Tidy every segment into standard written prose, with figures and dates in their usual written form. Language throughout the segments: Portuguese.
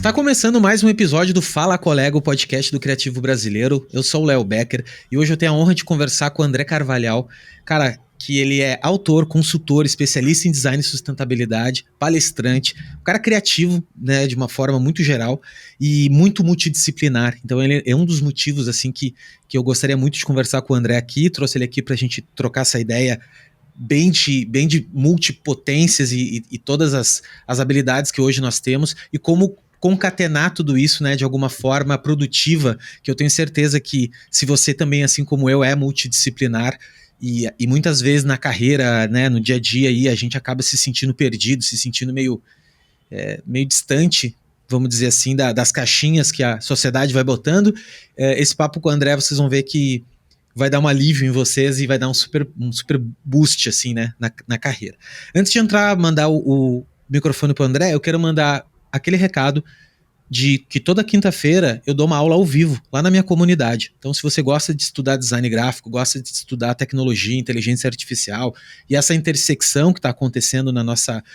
Está começando mais um episódio do Fala Colega, o podcast do Criativo Brasileiro. Eu sou o Léo Becker e hoje eu tenho a honra de conversar com o André Carvalhal, cara, que ele é autor, consultor, especialista em design e sustentabilidade, palestrante, um cara criativo, né, de uma forma muito geral e muito multidisciplinar. Então ele é um dos motivos assim que eu gostaria muito de conversar com o André aqui, trouxe ele aqui para a gente trocar essa ideia bem de multipotências e todas as habilidades que hoje nós temos e como concatenar tudo isso, né, de alguma forma produtiva, que eu tenho certeza que se você também, assim como eu, é multidisciplinar e muitas vezes na carreira, né, no dia a dia, aí, a gente acaba se sentindo perdido, se sentindo meio distante, vamos dizer assim, das caixinhas que a sociedade vai botando. Esse papo com o André, vocês vão ver que vai dar um alívio em vocês e vai dar um super boost, assim, né, na carreira. Antes de entrar, mandar o microfone pro André, eu quero mandar aquele recado de que toda quinta-feira eu dou uma aula ao vivo, lá na minha comunidade. Então, se você gosta de estudar design gráfico, gosta de estudar tecnologia, inteligência artificial e essa intersecção que está acontecendo nas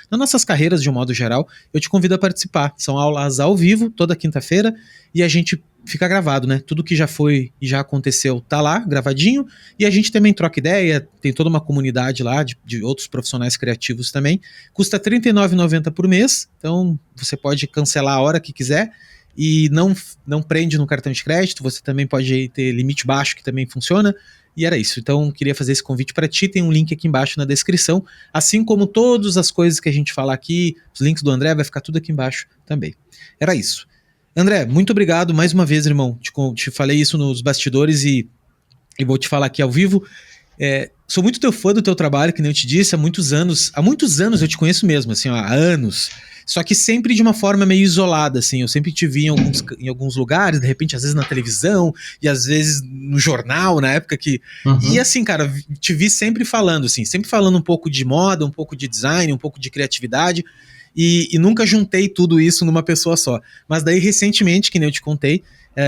nossas carreiras de um modo geral, eu te convido a participar. São aulas ao vivo, toda quinta-feira, e a gente fica gravado, né? Tudo que já foi e já aconteceu tá lá, gravadinho, e a gente também troca ideia, tem toda uma comunidade lá de outros profissionais criativos também. Custa R$ 39,90 por mês, então você pode cancelar a hora que quiser e não prende no cartão de crédito, você também pode ter limite baixo, que também funciona, e era isso. Então, queria fazer esse convite para ti, tem um link aqui embaixo na descrição, assim como todas as coisas que a gente falar aqui, os links do André, vai ficar tudo aqui embaixo também. Era isso. André, muito obrigado mais uma vez, irmão. Te falei isso nos bastidores e vou te falar aqui ao vivo. Sou muito teu fã do teu trabalho, que nem eu te disse, há muitos anos eu te conheço mesmo, assim, há anos. Só que sempre de uma forma meio isolada, assim. Eu sempre te vi em alguns lugares, de repente, às vezes na televisão, e às vezes no jornal, na época que... Uhum. E assim, cara, te vi sempre falando, assim, sempre falando um pouco de moda, um pouco de design, um pouco de criatividade. E nunca juntei tudo isso numa pessoa só. Mas daí, recentemente, que nem eu te contei,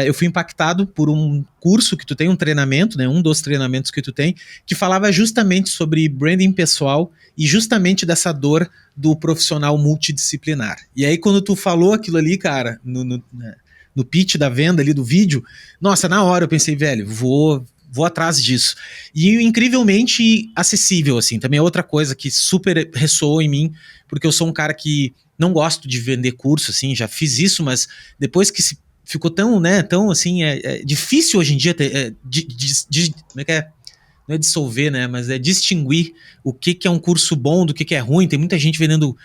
eu fui impactado por um curso que tu tem, um treinamento, né, um dos treinamentos que tu tem, que falava justamente sobre branding pessoal e justamente dessa dor do profissional multidisciplinar. E aí, quando tu falou aquilo ali, cara, no pitch da venda ali do vídeo, nossa, na hora eu pensei, velho, vou atrás disso. E incrivelmente acessível, assim. Também é outra coisa que super ressoou em mim, porque eu sou um cara que não gosto de vender curso, assim, já fiz isso, mas depois que ficou tão, né, tão, assim, difícil hoje em dia como é que é? Não é dissolver, né, mas é distinguir o que é um curso bom do que é ruim. Tem muita gente vendendo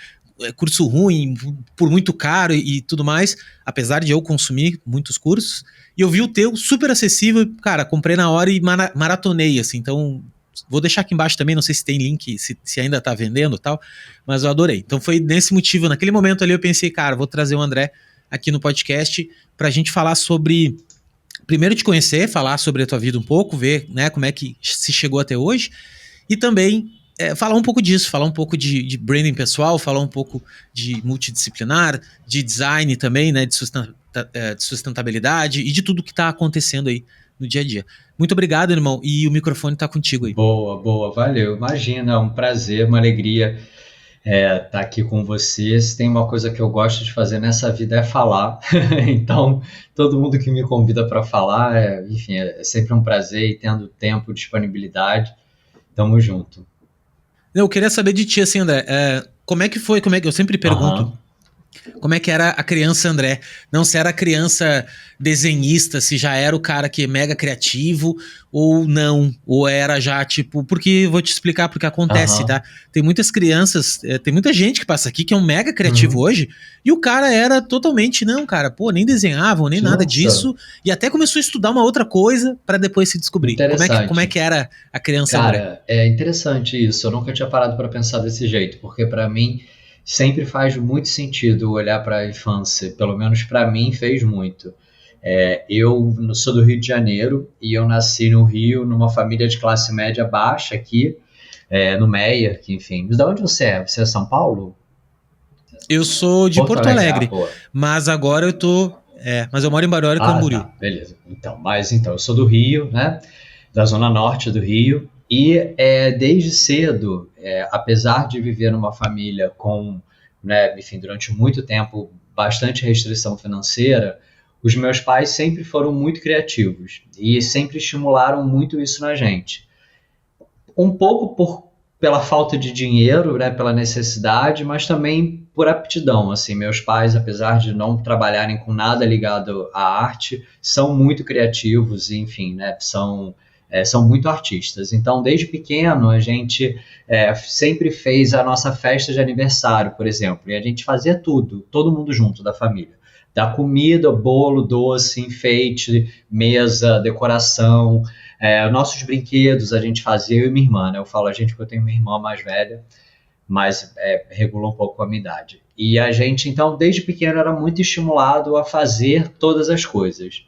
curso ruim por muito caro e tudo mais, apesar de eu consumir muitos cursos. E eu vi o teu super acessível, cara, comprei na hora e maratonei, assim, então vou deixar aqui embaixo também, não sei se tem link, se ainda tá vendendo e tal, mas eu adorei. Então foi nesse motivo, naquele momento ali eu pensei, cara, vou trazer o André aqui no podcast pra gente falar sobre, primeiro te conhecer, falar sobre a tua vida um pouco, ver, né, como é que se chegou até hoje, e também falar um pouco disso, falar um pouco de branding pessoal, falar um pouco de multidisciplinar, de design também, né, de sustentabilidade e de tudo que está acontecendo aí no dia a dia. Muito obrigado, irmão, e o microfone está contigo aí. Boa, valeu. Imagina, é um prazer, uma alegria estar aqui com você. Se tem uma coisa que eu gosto de fazer nessa vida é falar. Então, todo mundo que me convida para falar, enfim, é sempre um prazer e tendo tempo, disponibilidade, tamo junto. Eu queria saber de ti, assim, André, como é que foi, eu sempre pergunto, como é que era a criança André? Não se era a criança desenhista, se já era o cara que é mega criativo ou não, ou era já tipo, porque vou te explicar porque acontece, tá? Tem muitas crianças, tem muita gente que passa aqui que é um mega criativo hoje, e o cara era totalmente, não, cara, pô, nem desenhavam, nem nada disso, e até começou a estudar uma outra coisa pra depois se descobrir. Como é que era a criança André? Cara, é interessante isso, eu nunca tinha parado pra pensar desse jeito, porque pra mim sempre faz muito sentido olhar para a infância, pelo menos para mim fez muito. Eu sou do Rio de Janeiro e eu nasci no Rio, numa família de classe média baixa aqui, no Meia, que enfim. Mas de onde você é? Você é São Paulo? Eu sou de Porto Alegre, mas agora eu tô... mas eu moro em Barueri, Camboriú. Tá, beleza. Então, eu sou do Rio, né? Da zona norte do Rio. E desde cedo, apesar de viver numa família com, né, enfim, durante muito tempo bastante restrição financeira, os meus pais sempre foram muito criativos e sempre estimularam muito isso na gente. Um pouco pela falta de dinheiro, né, pela necessidade, mas também por aptidão. Assim, meus pais, apesar de não trabalharem com nada ligado à arte, são muito criativos, enfim, né, são muito artistas. Então, desde pequeno, a gente sempre fez a nossa festa de aniversário, por exemplo, e a gente fazia tudo, todo mundo junto da família. Da comida, bolo, doce, enfeite, mesa, decoração, nossos brinquedos a gente fazia, eu e minha irmã, né? Eu falo a gente porque eu tenho uma irmã mais velha, mas regula um pouco a minha idade. E a gente, então, desde pequeno era muito estimulado a fazer todas as coisas.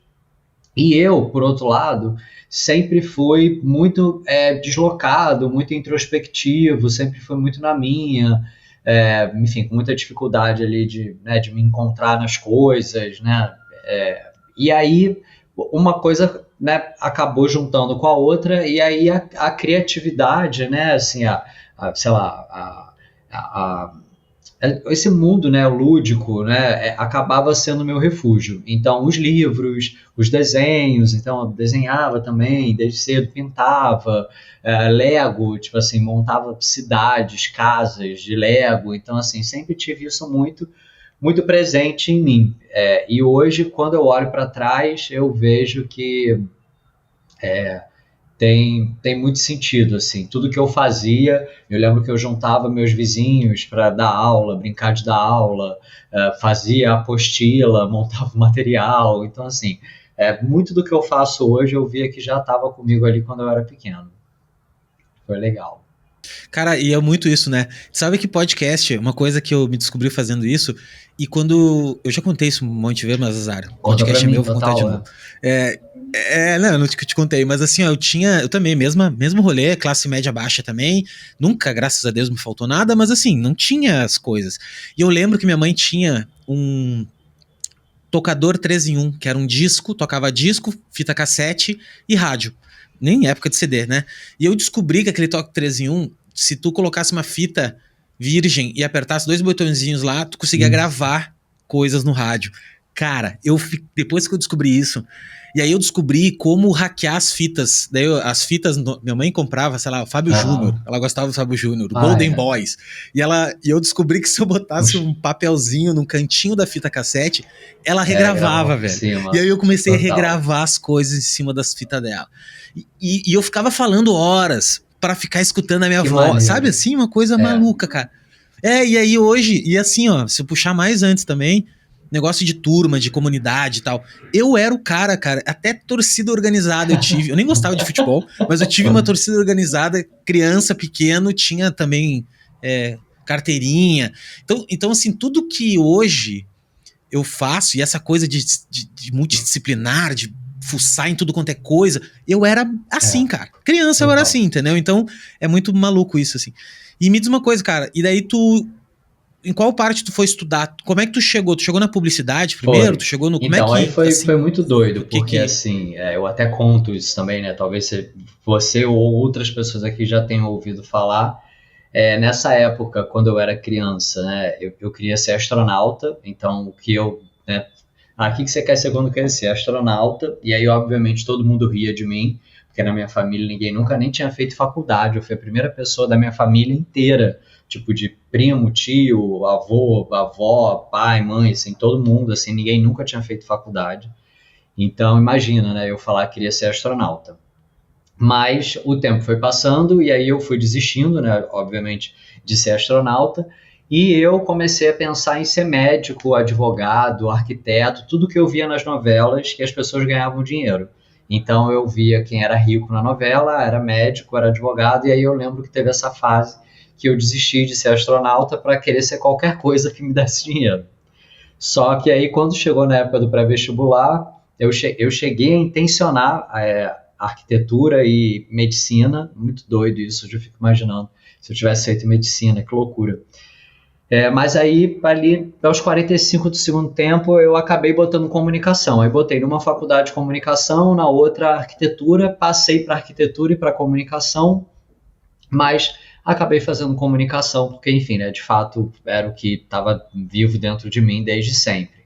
E eu, por outro lado, sempre fui muito deslocado, muito introspectivo, sempre fui muito na minha, enfim, com muita dificuldade ali de me encontrar nas coisas, né? E aí uma coisa, né, acabou juntando com a outra, e aí a criatividade, né, assim, sei lá, esse mundo, né, lúdico, né, acabava sendo meu refúgio. Então, os livros, os desenhos, então eu desenhava também, desde cedo pintava, Lego, tipo assim, montava cidades, casas de Lego. Então, assim, sempre tive isso muito, muito presente em mim. E hoje, quando eu olho para trás, eu vejo que tem muito sentido, assim, tudo que eu fazia, eu lembro que eu juntava meus vizinhos para dar aula, brincar de dar aula, fazia apostila, montava material, então assim, muito do que eu faço hoje eu via que já estava comigo ali quando eu era pequeno, foi legal. Cara, e é muito isso, né? Sabe que podcast, uma coisa que eu me descobri fazendo isso, e quando. Eu já contei isso um monte de vezes, mas azar. Conta pra Podcast é mim, meu, vou contar de total, novo. Não, eu não te contei, mas assim, ó, eu também, mesmo rolê, classe média baixa também, nunca, graças a Deus, me faltou nada, mas assim, não tinha as coisas. E eu lembro que minha mãe tinha um tocador 3 em 1, que era um disco, tocava disco, fita cassete e rádio. Nem época de CD, né? E eu descobri que aquele toque 3 em 1, se tu colocasse uma fita virgem e apertasse 2 botõezinhos lá, tu conseguia gravar coisas no rádio. Cara, depois que eu descobri isso, e aí eu descobri como hackear as fitas. Daí as fitas, minha mãe comprava, sei lá, o Fábio Júnior. Ela gostava do Fábio Júnior, o Golden Boys. E eu descobri que se eu botasse um papelzinho no cantinho da fita cassete, ela regravava, velho. Cima, e aí eu comecei total. a regravar as coisas em cima das fitas dela. E eu ficava falando horas pra ficar escutando a minha voz. Maneiro. Sabe assim? Uma coisa maluca, cara. E aí hoje, e assim, ó, se eu puxar mais antes também, negócio de turma, de comunidade e tal. Eu era o cara, até torcida organizada eu tive. Eu nem gostava de futebol, mas eu tive uma torcida organizada, criança, pequeno, tinha também carteirinha. Então, assim, tudo que hoje eu faço, e essa coisa de multidisciplinar, de fuçar em tudo quanto é coisa, eu era assim, cara. Criança eu era assim, entendeu? Então, é muito maluco isso, assim. E me diz uma coisa, cara, e daí em qual parte tu foi estudar? Como é que tu chegou? Tu chegou na publicidade primeiro? Foi. Tu chegou no... Então, aí foi muito doido, porque que... assim, eu até conto isso também, né? Talvez você ou outras pessoas aqui já tenham ouvido falar. Nessa época, quando eu era criança, né? Eu queria ser astronauta, então o que eu... Né, o que você quer ser quando crescer? Astronauta. E aí, obviamente, todo mundo ria de mim, porque na minha família ninguém nunca nem tinha feito faculdade. Eu fui a primeira pessoa da minha família inteira, tipo de primo, tio, avô, avó, pai, mãe, assim, todo mundo, assim, ninguém nunca tinha feito faculdade. Então, imagina, né, eu falar que queria ser astronauta. Mas o tempo foi passando e aí eu fui desistindo, né, obviamente, de ser astronauta, e eu comecei a pensar em ser médico, advogado, arquiteto, tudo que eu via nas novelas que as pessoas ganhavam dinheiro. Então eu via quem era rico na novela, era médico, era advogado, e aí eu lembro que teve essa fase que eu desisti de ser astronauta para querer ser qualquer coisa que me desse dinheiro. Só que aí, quando chegou na época do pré-vestibular, eu cheguei a intencionar arquitetura e medicina. Muito doido isso, eu já fico imaginando. Se eu tivesse feito medicina, que loucura. Mas aí, ali, aos 45 do segundo tempo, eu acabei botando comunicação. Aí botei numa faculdade de comunicação, na outra arquitetura, passei para arquitetura e para comunicação, mas acabei fazendo comunicação, porque, enfim, né, de fato, era o que estava vivo dentro de mim desde sempre.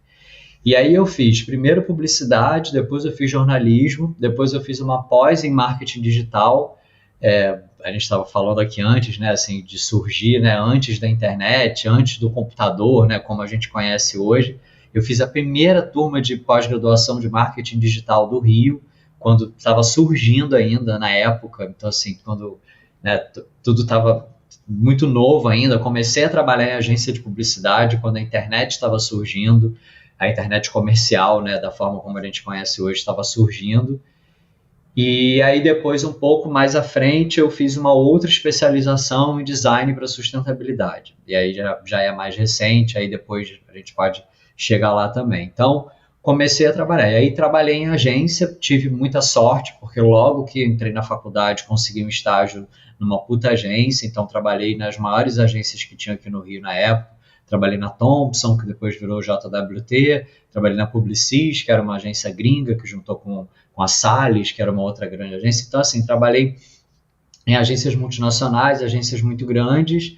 E aí eu fiz primeiro publicidade, depois eu fiz jornalismo, depois eu fiz uma pós em marketing digital. A gente estava falando aqui antes, né, assim, de surgir, né, antes da internet, antes do computador, né, como a gente conhece hoje. Eu fiz a primeira turma de pós-graduação de marketing digital do Rio, quando estava surgindo ainda na época. Então, assim, quando, né, tudo estava muito novo ainda. Comecei a trabalhar em agência de publicidade quando a internet estava surgindo, a internet comercial, né, da forma como a gente conhece hoje, estava surgindo. E aí depois, um pouco mais à frente, eu fiz uma outra especialização em design para sustentabilidade. E aí já é mais recente, aí depois a gente pode chegar lá também. Então, comecei a trabalhar. E aí trabalhei em agência, tive muita sorte, porque logo que entrei na faculdade, consegui um estágio numa puta agência. Então, trabalhei nas maiores agências que tinha aqui no Rio na época. Trabalhei na Thomson, que depois virou JWT. Trabalhei na Publicis, que era uma agência gringa, que juntou com a Salles, que era uma outra grande agência. Então, assim, trabalhei em agências multinacionais, agências muito grandes,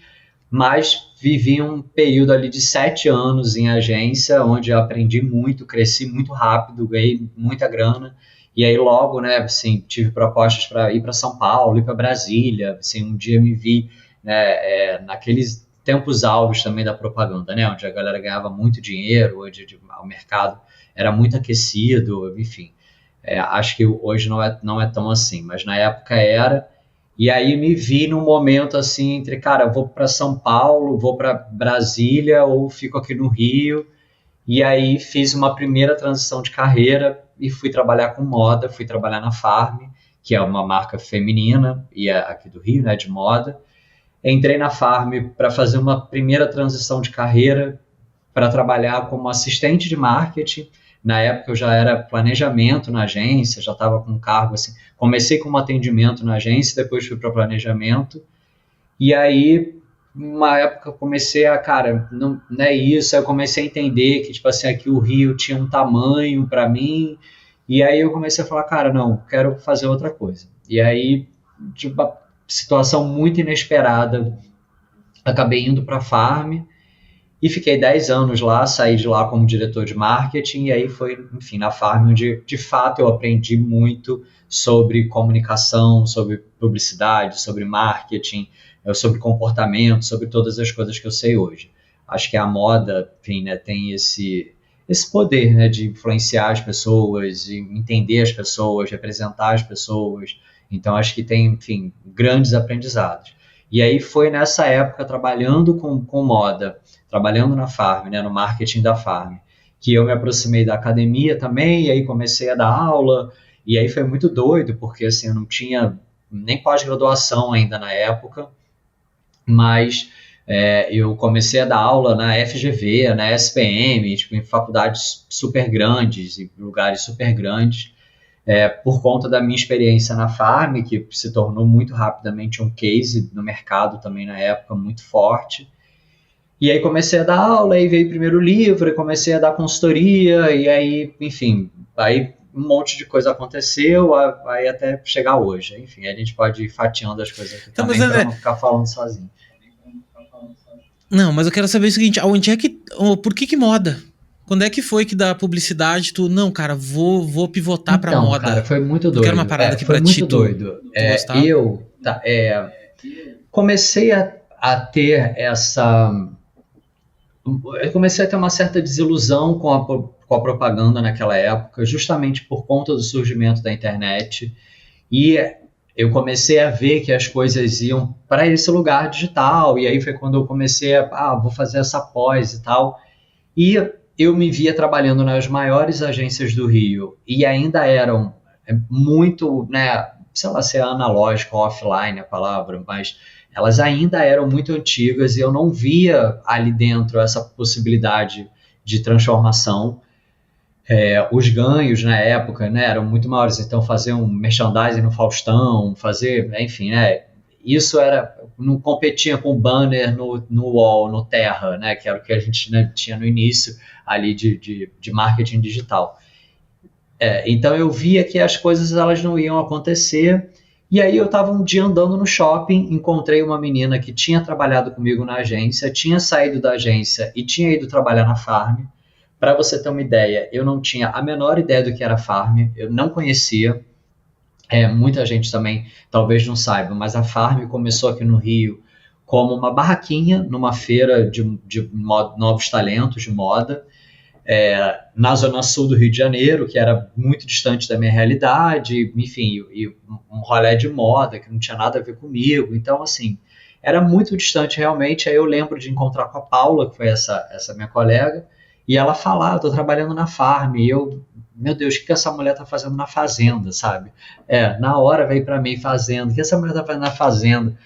mas vivi um período ali de 7 anos em agência, onde eu aprendi muito, cresci muito rápido, ganhei muita grana. E aí logo, né, assim, tive propostas para ir para São Paulo, ir para Brasília. Assim, um dia me vi, né, naqueles tempos áureos também da propaganda, né, onde a galera ganhava muito dinheiro, onde o mercado era muito aquecido, enfim. Acho que hoje não é tão assim, mas na época era. E aí me vi num momento assim, entre, cara, vou para São Paulo, vou para Brasília ou fico aqui no Rio. E aí fiz uma primeira transição de carreira e fui trabalhar com moda, fui trabalhar na Farm, que é uma marca feminina e é aqui do Rio, né, de moda. Entrei na Farm para fazer uma primeira transição de carreira, para trabalhar como assistente de marketing. Na época eu já era planejamento na agência, já estava com cargo assim. Comecei como atendimento na agência, depois fui para planejamento. E aí, uma época comecei a, cara, não é isso. Aí eu comecei a entender que, tipo assim, aqui o Rio tinha um tamanho para mim. E aí eu comecei a falar, cara, não, quero fazer outra coisa. E aí, tipo, uma situação muito inesperada, acabei indo para a Farm. E fiquei 10 anos lá, saí de lá como diretor de marketing, e aí foi, enfim, na Farm, onde de fato eu aprendi muito sobre comunicação, sobre publicidade, sobre marketing, sobre comportamento, sobre todas as coisas que eu sei hoje. Acho que a moda, enfim, né, tem esse poder, né, de influenciar as pessoas, de entender as pessoas, representar as pessoas. Então acho que tem, enfim, grandes aprendizados. E aí foi nessa época, trabalhando com moda, trabalhando na Farm, né, no marketing da Farm, que eu me aproximei da academia também, e aí comecei a dar aula, e aí foi muito doido, porque assim, eu não tinha nem pós-graduação ainda na época, mas eu comecei a dar aula na FGV, na SPM, tipo, em faculdades super grandes, e lugares super grandes, por conta da minha experiência na Farm, que se tornou muito rapidamente um case no mercado também na época, muito forte. E aí comecei a dar aula, aí veio o primeiro livro, e comecei a dar consultoria, e aí, enfim, aí um monte de coisa aconteceu, aí até chegar hoje. Enfim, a gente pode ir fatiando as coisas aqui também, para não ficar falando sozinho. Não, mas eu quero saber o seguinte, por que moda? Quando é que foi que da publicidade tu, não, cara, vou pivotar pra moda? Cara, foi muito doido. Era uma parada que foi pra muito ti doido. Comecei a ter essa... Eu comecei a ter uma certa desilusão com a propaganda naquela época, justamente por conta do surgimento da internet. E eu comecei a ver que as coisas iam para esse lugar digital. E aí foi quando eu comecei vou fazer essa pós e tal. E eu me via trabalhando nas maiores agências do Rio e ainda eram muito, né, sei lá se é analógico ou offline a palavra, mas elas ainda eram muito antigas e eu não via ali dentro essa possibilidade de transformação. Os ganhos na época, né, eram muito maiores, então fazer um merchandising no Faustão, enfim, né, isso não competia com o banner no wall, no Terra, né, que era o que a gente, né, tinha no início ali de marketing digital. Então eu via que as coisas elas não iam acontecer E aí eu estava um dia andando no shopping, encontrei uma menina que tinha trabalhado comigo na agência, tinha saído da agência e tinha ido trabalhar na Farm. Para você ter uma ideia, eu não tinha a menor ideia do que era Farm, eu não conhecia. Muita gente também talvez não saiba, mas a Farm começou aqui no Rio como uma barraquinha numa feira de novos talentos de moda, na zona sul do Rio de Janeiro, que era muito distante da minha realidade, enfim, e um rolê de moda que não tinha nada a ver comigo. Então, assim, era muito distante realmente. Aí eu lembro de encontrar com a Paula, que foi essa minha colega, e ela falar, eu tô trabalhando na Farm, e eu, meu Deus, o que essa mulher tá fazendo na fazenda, sabe? Na hora veio para mim fazenda, o que essa mulher tá fazendo na fazenda?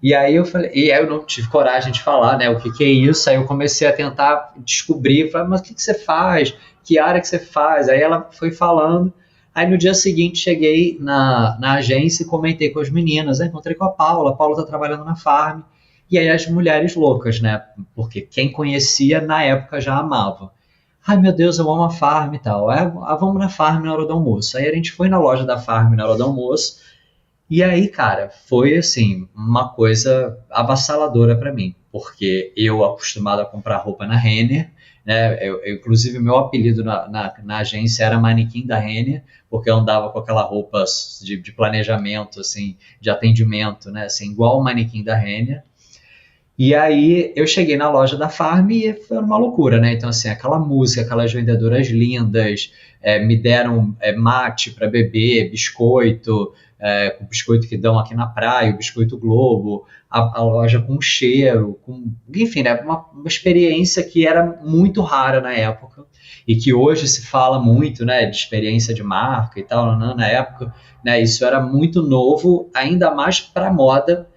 E aí eu falei, e aí eu não tive coragem de falar, né, o que é isso. Aí eu comecei a tentar descobrir, falei, mas o que você faz? Que área que você faz? Aí ela foi falando. Aí no dia seguinte cheguei na agência e comentei com as meninas, encontrei com a Paula tá trabalhando na Farm. E aí as mulheres loucas, né, porque quem conhecia na época já amava. Ai meu Deus, eu amo a Farm e tal. Vamos na Farm na hora do almoço. Aí a gente foi na loja da Farm na hora do almoço. E aí, cara, foi assim, uma coisa avassaladora para mim, porque eu acostumado a comprar roupa na Renner, né? Inclusive, meu apelido na agência era manequim da Renner, porque eu andava com aquela roupa de planejamento, assim, de atendimento, né? Assim, igual o manequim da Renner. E aí eu cheguei na loja da Farm e foi uma loucura, né? Então, assim, aquela música, aquelas vendedoras lindas, me deram mate para beber, biscoito, o biscoito que dão aqui na praia, o biscoito Globo, a loja com cheiro, enfim, né? Uma experiência que era muito rara na época e que hoje se fala muito, né? De experiência de marca e tal, né? Na época, né? Isso era muito novo, ainda mais para moda.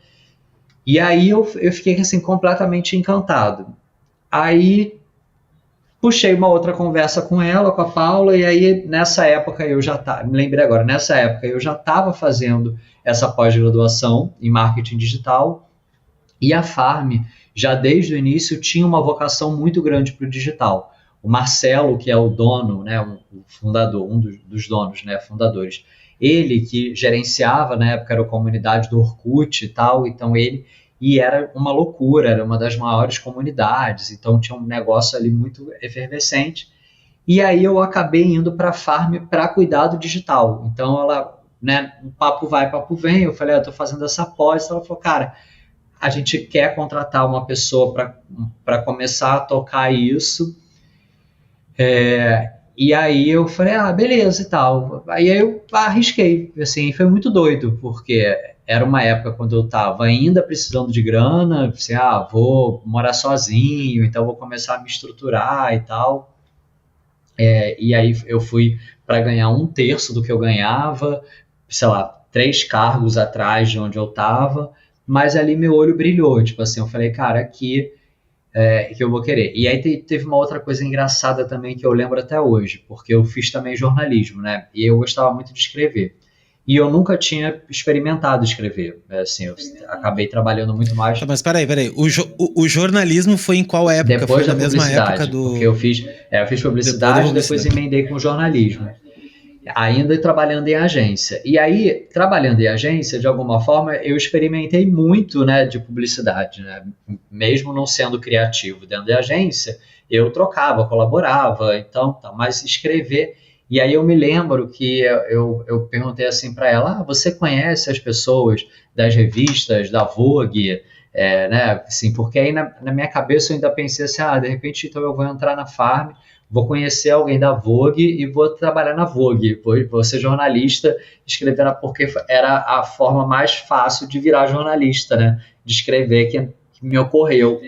E aí eu fiquei assim, completamente encantado. Aí puxei uma outra conversa com ela, com a Paula, e aí nessa época me lembrei agora, nessa época eu já estava fazendo essa pós-graduação em marketing digital, e a Farm já desde o início tinha uma vocação muito grande para o digital. O Marcelo, que é o dono, né, o fundador, dos donos, né, fundadores, ele que gerenciava, na época era a comunidade do Orkut e tal, então e era uma loucura, era uma das maiores comunidades, então tinha um negócio ali muito efervescente. E aí eu acabei indo para a Farm para cuidar do digital. Então ela, né, papo vai, papo vem, eu falei, eu estou fazendo essa pós, ela falou, cara, a gente quer contratar uma pessoa para começar a tocar isso. E aí eu falei, beleza e tal. Aí eu arrisquei, assim, foi muito doido, porque era uma época quando eu estava ainda precisando de grana, assim, vou morar sozinho, então vou começar a me estruturar e tal. E aí eu fui para ganhar 1/3 do que eu ganhava, sei lá, 3 cargos atrás de onde eu estava, mas ali meu olho brilhou, tipo assim, eu falei, cara, aqui que eu vou querer. E aí teve uma outra coisa engraçada também que eu lembro até hoje, porque eu fiz também jornalismo, né? E eu gostava muito de escrever. E eu nunca tinha experimentado escrever. Assim, eu acabei trabalhando muito mais. Mas peraí. O jornalismo foi em qual época? Depois foi da mesma época do... Porque eu fiz publicidade, depois emendei com jornalismo. Ainda trabalhando em agência. E aí, trabalhando em agência, de alguma forma, eu experimentei muito, né, de publicidade, né? Mesmo não sendo criativo dentro da agência, eu trocava, colaborava, então, mas escrever... E aí eu me lembro que eu perguntei assim para ela, você conhece as pessoas das revistas, da Vogue, né? Assim, porque aí na minha cabeça eu ainda pensei assim, de repente então eu vou entrar na Farm, vou conhecer alguém da Vogue e vou trabalhar na Vogue, vou ser jornalista, escrever, porque era a forma mais fácil de virar jornalista, né? De escrever que me ocorreu.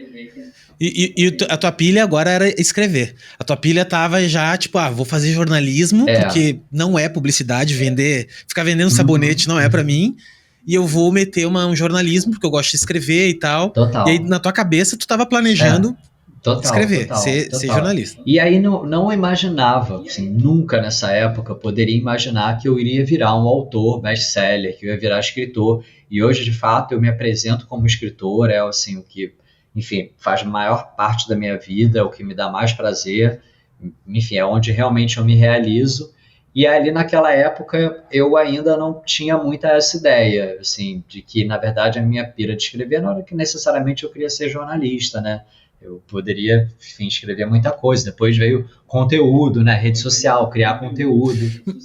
E a tua pilha agora era escrever. A tua pilha tava já, tipo, vou fazer jornalismo, porque não é publicidade, ficar vendendo sabonete não é pra mim, e eu vou meter um jornalismo, porque eu gosto de escrever e tal. Total. E aí, na tua cabeça, tu tava planejando escrever, ser jornalista. E aí não imaginava, assim, nunca nessa época poderia imaginar que eu iria virar um autor best-seller, que eu ia virar escritor. E hoje, de fato, eu me apresento como escritor, assim, o que... Enfim, faz a maior parte da minha vida, é o que me dá mais prazer, enfim, é onde realmente eu me realizo. E ali naquela época eu ainda não tinha muita essa ideia, assim, de que na verdade a minha pira de escrever não era que necessariamente eu queria ser jornalista, né? Eu poderia, enfim, escrever muita coisa. Depois veio conteúdo, né? Rede social, criar conteúdo.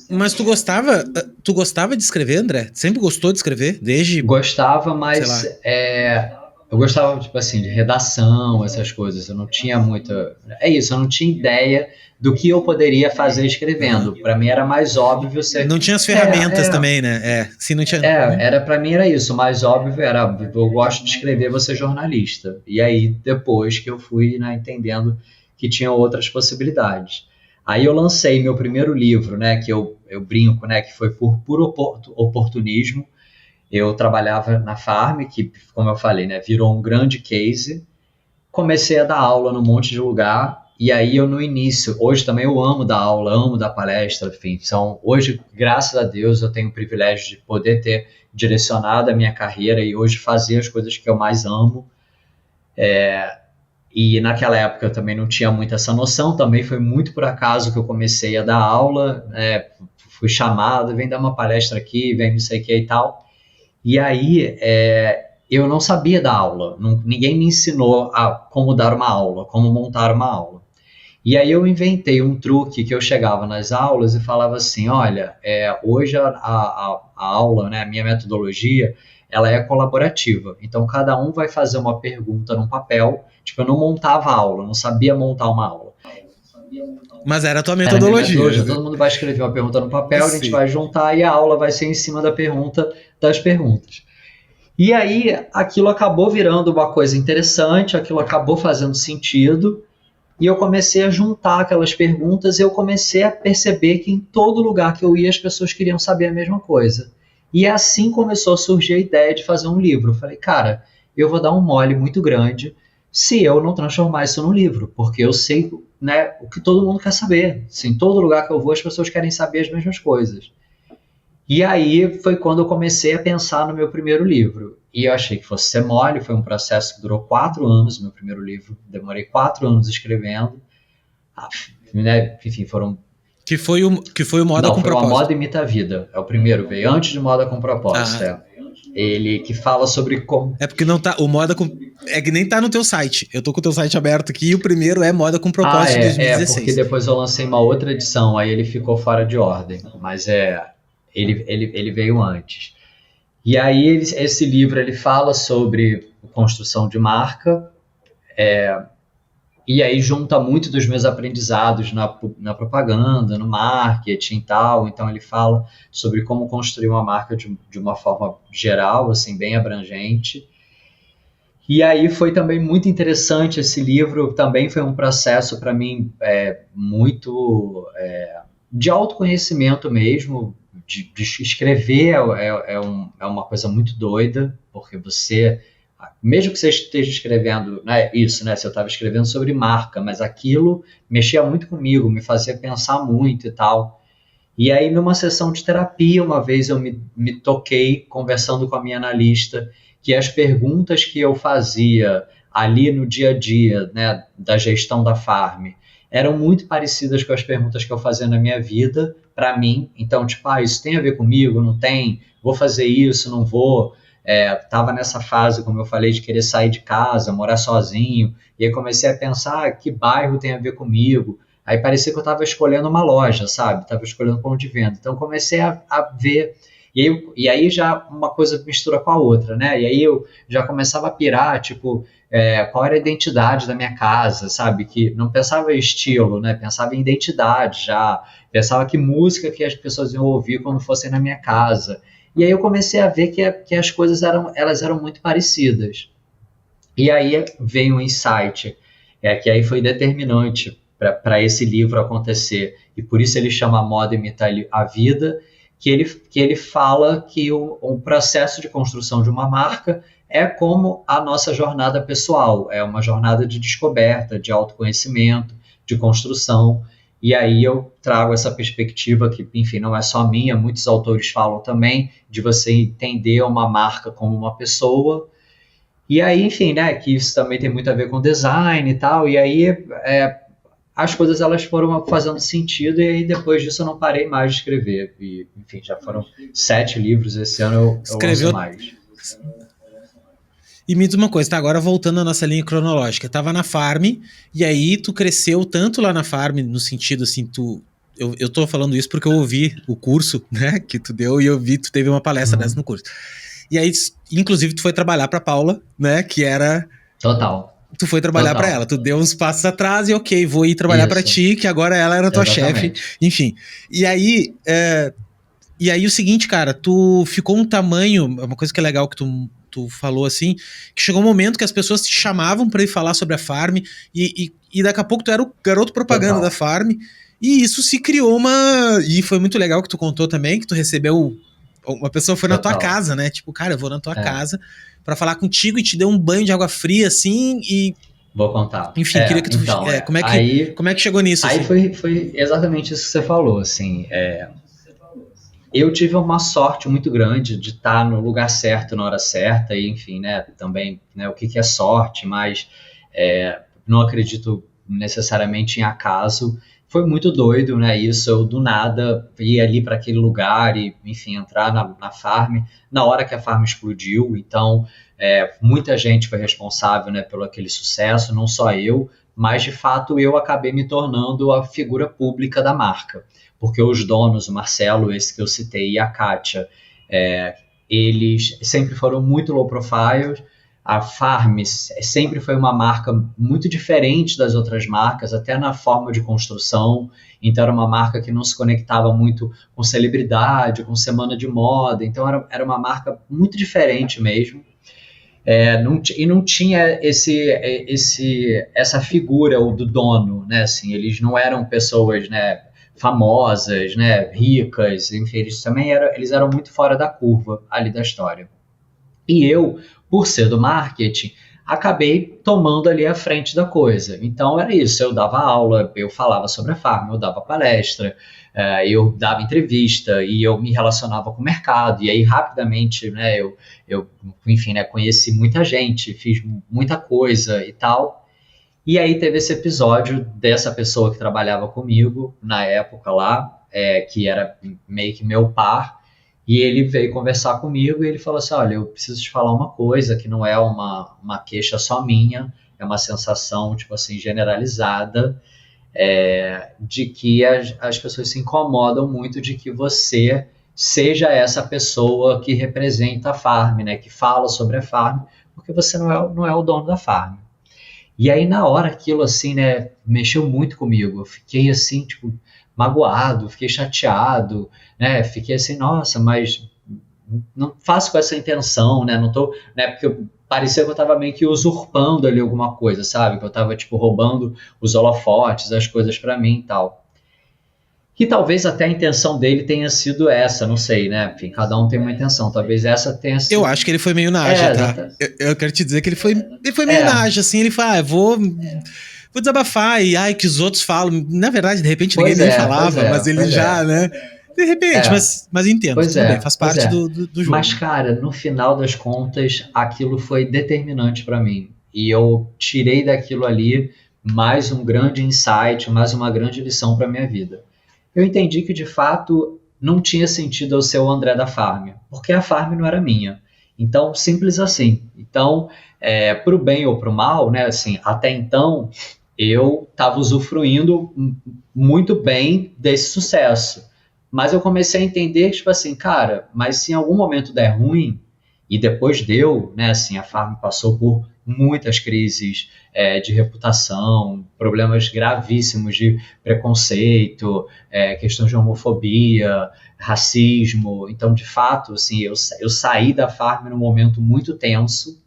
Mas tu gostava de escrever, André? Sempre gostou de escrever? Desde, Gostava, sei mas lá. eu gostava, tipo assim, de redação, essas coisas. Eu não tinha muita. É isso, eu não tinha ideia do que eu poderia fazer Aham. escrevendo. Para mim era mais óbvio Não ser. tinha as É, ferramentas é, também, né? Se não tinha. era para mim era isso. O mais óbvio era, eu gosto de escrever, vou ser jornalista. E aí depois que eu fui, né, entendendo que tinha outras possibilidades. Aí eu lancei meu primeiro livro, né, que eu brinco, né, que foi por puro oportunismo. Eu trabalhava na Farm, que, como eu falei, né, virou um grande case. Comecei a dar aula num monte de lugar. E aí eu no início, hoje também eu amo dar aula, amo dar palestra, enfim. Hoje, graças a Deus, eu tenho o privilégio de poder ter direcionado a minha carreira e hoje fazer as coisas que eu mais amo. E naquela época eu também não tinha muito essa noção, também foi muito por acaso que eu comecei a dar aula, fui chamado, vem dar uma palestra aqui, vem não sei o que e tal. E aí eu não sabia dar aula, ninguém me ensinou a como dar uma aula, como montar uma aula. E aí eu inventei um truque que eu chegava nas aulas e falava assim, olha, hoje a aula, né, a minha metodologia, ela é colaborativa. Então cada um vai fazer uma pergunta num papel. Tipo, eu não montava aula, não sabia montar uma aula. Mas era a tua Era a minha metodologia. metodologia. Todo mundo vai escrever uma pergunta no papel, a gente Sim. vai juntar e a aula vai ser em cima da pergunta das perguntas. E aí aquilo acabou virando uma coisa interessante, aquilo acabou fazendo sentido, e eu comecei a juntar aquelas perguntas e eu comecei a perceber que em todo lugar que eu ia as pessoas queriam saber a mesma coisa. E assim começou a surgir a ideia de fazer um livro. Eu falei, cara, eu vou dar um mole muito grande se eu não transformar isso num livro, porque eu sei, né, o que todo mundo quer saber. Se em todo lugar que eu vou as pessoas querem saber as mesmas coisas. E aí foi quando eu comecei a pensar no meu primeiro livro. E eu achei que fosse ser mole, foi um processo que durou 4 anos, meu primeiro livro. Demorei 4 anos escrevendo. Né? Enfim, foram... Que foi o Moda Não, com foi uma Moda Propósito. Imita a Vida. É o primeiro, veio antes de Moda com Propósito. Ah, Ele que fala sobre como... é porque não tá. O Moda com. É que nem tá no teu site. Eu tô com o teu site aberto aqui e o primeiro é Moda com Ah, Propósito de porque 2016. depois eu lancei uma outra edição, aí ele ficou fora de ordem. Mas ele veio antes. E aí esse livro ele fala sobre construção de marca, e aí junta muito dos meus aprendizados na propaganda, no marketing e tal. Então ele fala sobre como construir uma marca de uma forma geral, assim, bem abrangente. E aí foi também muito interessante esse livro, também foi um processo para mim muito de autoconhecimento mesmo, de escrever é uma coisa muito doida, porque você, mesmo que você esteja escrevendo, né, isso, né, se eu estava escrevendo sobre marca, mas aquilo mexia muito comigo, me fazia pensar muito e tal. E aí, numa sessão de terapia, uma vez eu me toquei, conversando com a minha analista, que as perguntas que eu fazia ali no dia a dia, né, da gestão da farm, eram muito parecidas com as perguntas que eu fazia na minha vida, para mim. Então, tipo, isso tem a ver comigo? Não tem? Vou fazer isso? Não vou? Tava nessa fase, como eu falei, de querer sair de casa, morar sozinho, e aí comecei a pensar que bairro tem a ver comigo. Aí parecia que eu estava escolhendo uma loja, sabe? Estava escolhendo um ponto de venda. Então comecei a ver. E aí já uma coisa mistura com a outra, né? E aí eu já começava a pirar, tipo, qual era a identidade da minha casa, sabe? Que não pensava em estilo, né? Pensava em identidade já. Pensava que música que as pessoas iam ouvir quando fossem na minha casa. E aí eu comecei a ver que as coisas elas eram muito parecidas. E aí veio um insight, que aí foi determinante para esse livro acontecer, e por isso ele chama Moda Imita a Vida, que ele fala que o processo de construção de uma marca é como a nossa jornada pessoal, é uma jornada de descoberta, de autoconhecimento, de construção, e aí eu trago essa perspectiva que, enfim, não é só minha, muitos autores falam também, de você entender uma marca como uma pessoa. E aí, enfim, né, que isso também tem muito a ver com design e tal, e aí as coisas elas foram fazendo sentido, e aí depois disso eu não parei mais de escrever. E, enfim, já foram 7 livros, esse ano eu lanço mais. E me diz uma coisa, tá? Agora voltando à nossa linha cronológica. Tava na Farm, e aí tu cresceu tanto lá na Farm, no sentido assim, eu tô falando isso porque eu ouvi o curso, né, que tu deu, e eu vi tu teve uma palestra dessa no curso. E aí, inclusive, tu foi trabalhar pra Paula, né, que era... Total. Tu foi trabalhar para ela, tu deu uns passos atrás e ok, vou ir trabalhar para ti, que agora ela era tua chefe, enfim. E aí o seguinte, cara, tu ficou um tamanho, uma coisa que é legal que tu falou assim, que chegou um momento que as pessoas te chamavam para ir falar sobre a Farm e daqui a pouco tu era o garoto propaganda da Farm, e isso se criou e foi muito legal que tu contou também, que tu recebeu, uma pessoa foi na tua casa, né, tipo, cara, eu vou na tua casa para falar contigo e te deu um banho de água fria, assim, e... Vou contar. Enfim, queria que tu... Como é que chegou nisso? Aí assim? foi exatamente isso que você falou, assim, eu tive uma sorte muito grande de estar no lugar certo, na hora certa, e enfim, né, também, né, o que é sorte, mas não acredito necessariamente em acaso. Foi muito doido, né, isso, eu do nada ir ali para aquele lugar e, enfim, entrar na Farm, na hora que a Farm explodiu. Então, muita gente foi responsável, né, pelo aquele sucesso, não só eu, mas de fato eu acabei me tornando a figura pública da marca, porque os donos, o Marcelo, esse que eu citei, e a Kátia, eles sempre foram muito low profile. A Farm sempre foi uma marca muito diferente das outras marcas, até na forma de construção. Então era uma marca que não se conectava muito com celebridade, com semana de moda. Então era uma marca muito diferente mesmo. E não tinha essa figura do dono, né? Assim, eles não eram pessoas, né, famosas, né, ricas. Enfim, eles eram muito fora da curva ali da história. E eu, por ser do marketing, acabei tomando ali a frente da coisa. Então era isso, eu dava aula, eu falava sobre a Farm, eu dava palestra, eu dava entrevista e eu me relacionava com o mercado. E aí rapidamente, né, eu enfim, né, conheci muita gente, fiz muita coisa e tal. E aí teve esse episódio dessa pessoa que trabalhava comigo na época lá, que era meio que meu par. E ele veio conversar comigo e ele falou assim, olha, eu preciso te falar uma coisa que não é uma queixa só minha, é uma sensação, tipo assim, generalizada, de que as pessoas se incomodam muito de que você seja essa pessoa que representa a Farm, né, que fala sobre a Farm, porque você não é o dono da Farm. E aí, na hora, aquilo assim, né, mexeu muito comigo. Eu fiquei assim, tipo, magoado, fiquei chateado, né, fiquei assim, nossa, mas não faço com essa intenção, né, não tô, né, porque parecia que eu tava meio que usurpando ali alguma coisa, sabe, que eu tava, tipo, roubando os holofotes, as coisas pra mim e tal. Que talvez até a intenção dele tenha sido essa, não sei, né, enfim, cada um tem uma intenção, talvez essa tenha sido... Eu acho que ele foi meio naja, tá? Eu quero te dizer que ele foi meio naja, assim, ele fala, vou desabafar, e ai, que os outros falam. Na verdade, de repente, ninguém nem falava, mas ele já, né? De repente, mas entendo, tudo bem, faz parte do jogo. Mas, cara, no final das contas, aquilo foi determinante para mim. E eu tirei daquilo ali mais um grande insight, mais uma grande lição para minha vida. Eu entendi que, de fato, não tinha sentido eu ser o André da Farm, porque a Farm não era minha. Então, simples assim. Então, pro bem ou pro mal, né, assim, até então, eu estava usufruindo muito bem desse sucesso. Mas eu comecei a entender, tipo assim, cara, mas se em algum momento der ruim, e depois deu, né, assim, a Farm passou por muitas crises de reputação, problemas gravíssimos de preconceito, questões de homofobia, racismo. Então, de fato, assim, eu saí da Farm num momento muito tenso,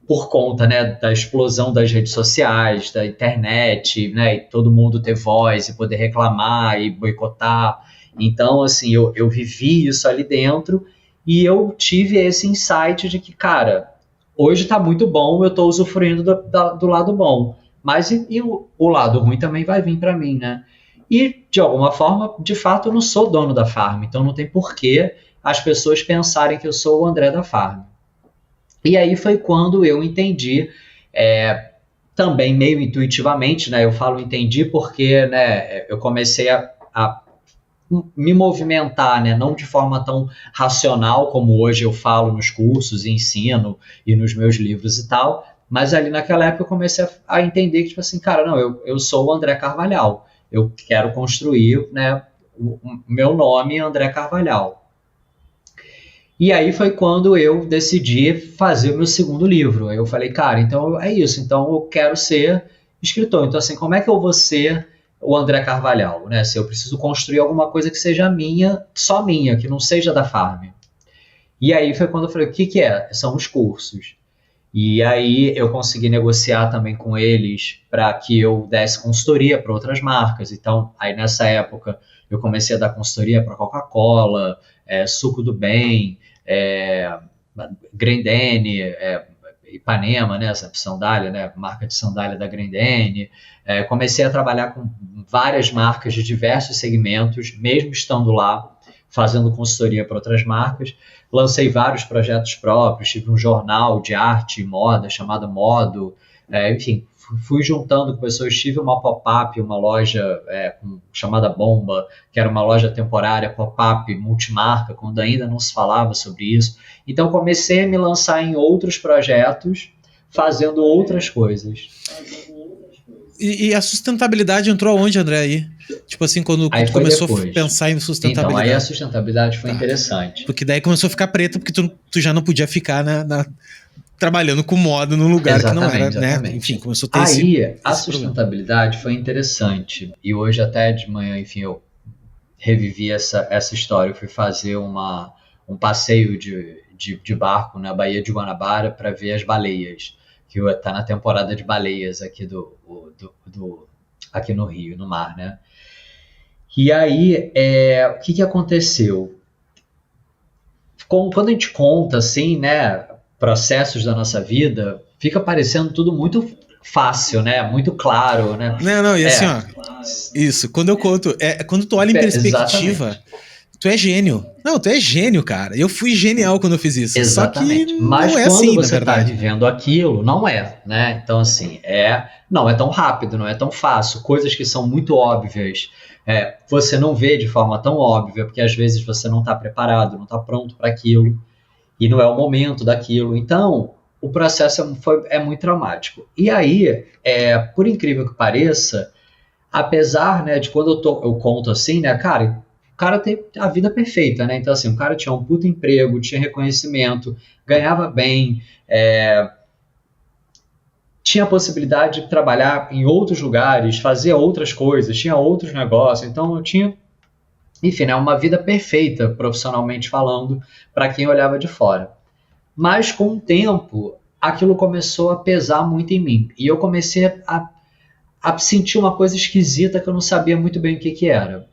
por conta, né, da explosão das redes sociais, da internet, né, e todo mundo ter voz e poder reclamar e boicotar. Então, assim, eu vivi isso ali dentro e eu tive esse insight de que, cara, hoje tá muito bom, eu tô usufruindo do lado bom, mas o lado ruim também vai vir para mim, né? E, de alguma forma, de fato, eu não sou dono da Farm, então não tem porquê as pessoas pensarem que eu sou o André da Farm. E aí foi quando eu entendi, também meio intuitivamente, né? Eu falo entendi porque, né, eu comecei a me movimentar, né? Não de forma tão racional como hoje eu falo nos cursos e ensino e nos meus livros e tal, mas ali naquela época eu comecei a entender que, tipo assim, cara, não, eu sou o André Carvalhal, eu quero construir, né, o meu nome André Carvalhal. E aí foi quando eu decidi fazer o meu segundo livro. Aí eu falei, cara, então é isso, então eu quero ser escritor. Então, assim, como é que eu vou ser o André Carvalhal, né? Se eu preciso construir alguma coisa que seja minha, só minha, que não seja da Farm. E aí foi quando eu falei, o que que é? São os cursos. E aí eu consegui negociar também com eles para que eu desse consultoria para outras marcas. Então, aí nessa época eu comecei a dar consultoria para Coca-Cola, Suco do Bem, Grendene, Ipanema, né, essa sandália, né, marca de sandália da Grendene. Comecei a trabalhar com várias marcas de diversos segmentos, mesmo estando lá, fazendo consultoria para outras marcas. Lancei vários projetos próprios, tive um jornal de arte e moda chamado Modo, enfim, fui juntando com pessoas, tive uma pop-up, uma loja chamada Bomba, que era uma loja temporária, pop-up, multimarca, quando ainda não se falava sobre isso. Então comecei a me lançar em outros projetos, fazendo outras coisas. E a sustentabilidade entrou aonde, André, aí? Tipo assim, quando tu começou a pensar em sustentabilidade. Então, aí a sustentabilidade foi interessante. Porque daí começou a ficar preta, porque tu já não podia ficar trabalhando com moda num lugar que não era, exatamente. Né? Enfim, começou a ter a sustentabilidade foi interessante. E hoje até de manhã, enfim, eu revivi essa história. Eu fui fazer um passeio de barco na Baía de Guanabara para ver as baleias, que está na temporada de baleias aqui aqui no Rio, no mar, né? E aí, o que aconteceu? Quando a gente conta, assim, né, processos da nossa vida, fica parecendo tudo muito fácil, né? Muito claro, né? Não, e assim, ó, isso, quando eu conto, quando tu olha em perspectiva, exatamente. Tu é gênio. Não, tu é gênio, cara. Eu fui genial quando eu fiz isso. Exatamente. Só que mas não é quando assim, você está vivendo aquilo, não é, né? Então, assim, não é tão rápido, não é tão fácil. Coisas que são muito óbvias, você não vê de forma tão óbvia, porque às vezes você não está preparado, não está pronto para aquilo, e não é o momento daquilo. Então, o processo é muito traumático. E aí, por incrível que pareça, apesar, né, de quando eu conto assim, né, cara, o cara tem a vida perfeita, né? Então, assim, o cara tinha um puto emprego, tinha reconhecimento, ganhava bem, tinha a possibilidade de trabalhar em outros lugares, fazer outras coisas, tinha outros negócios. Então, eu tinha, enfim, né, uma vida perfeita, profissionalmente falando, para quem olhava de fora. Mas, com o tempo, aquilo começou a pesar muito em mim. E eu comecei a sentir uma coisa esquisita que eu não sabia muito bem o que era.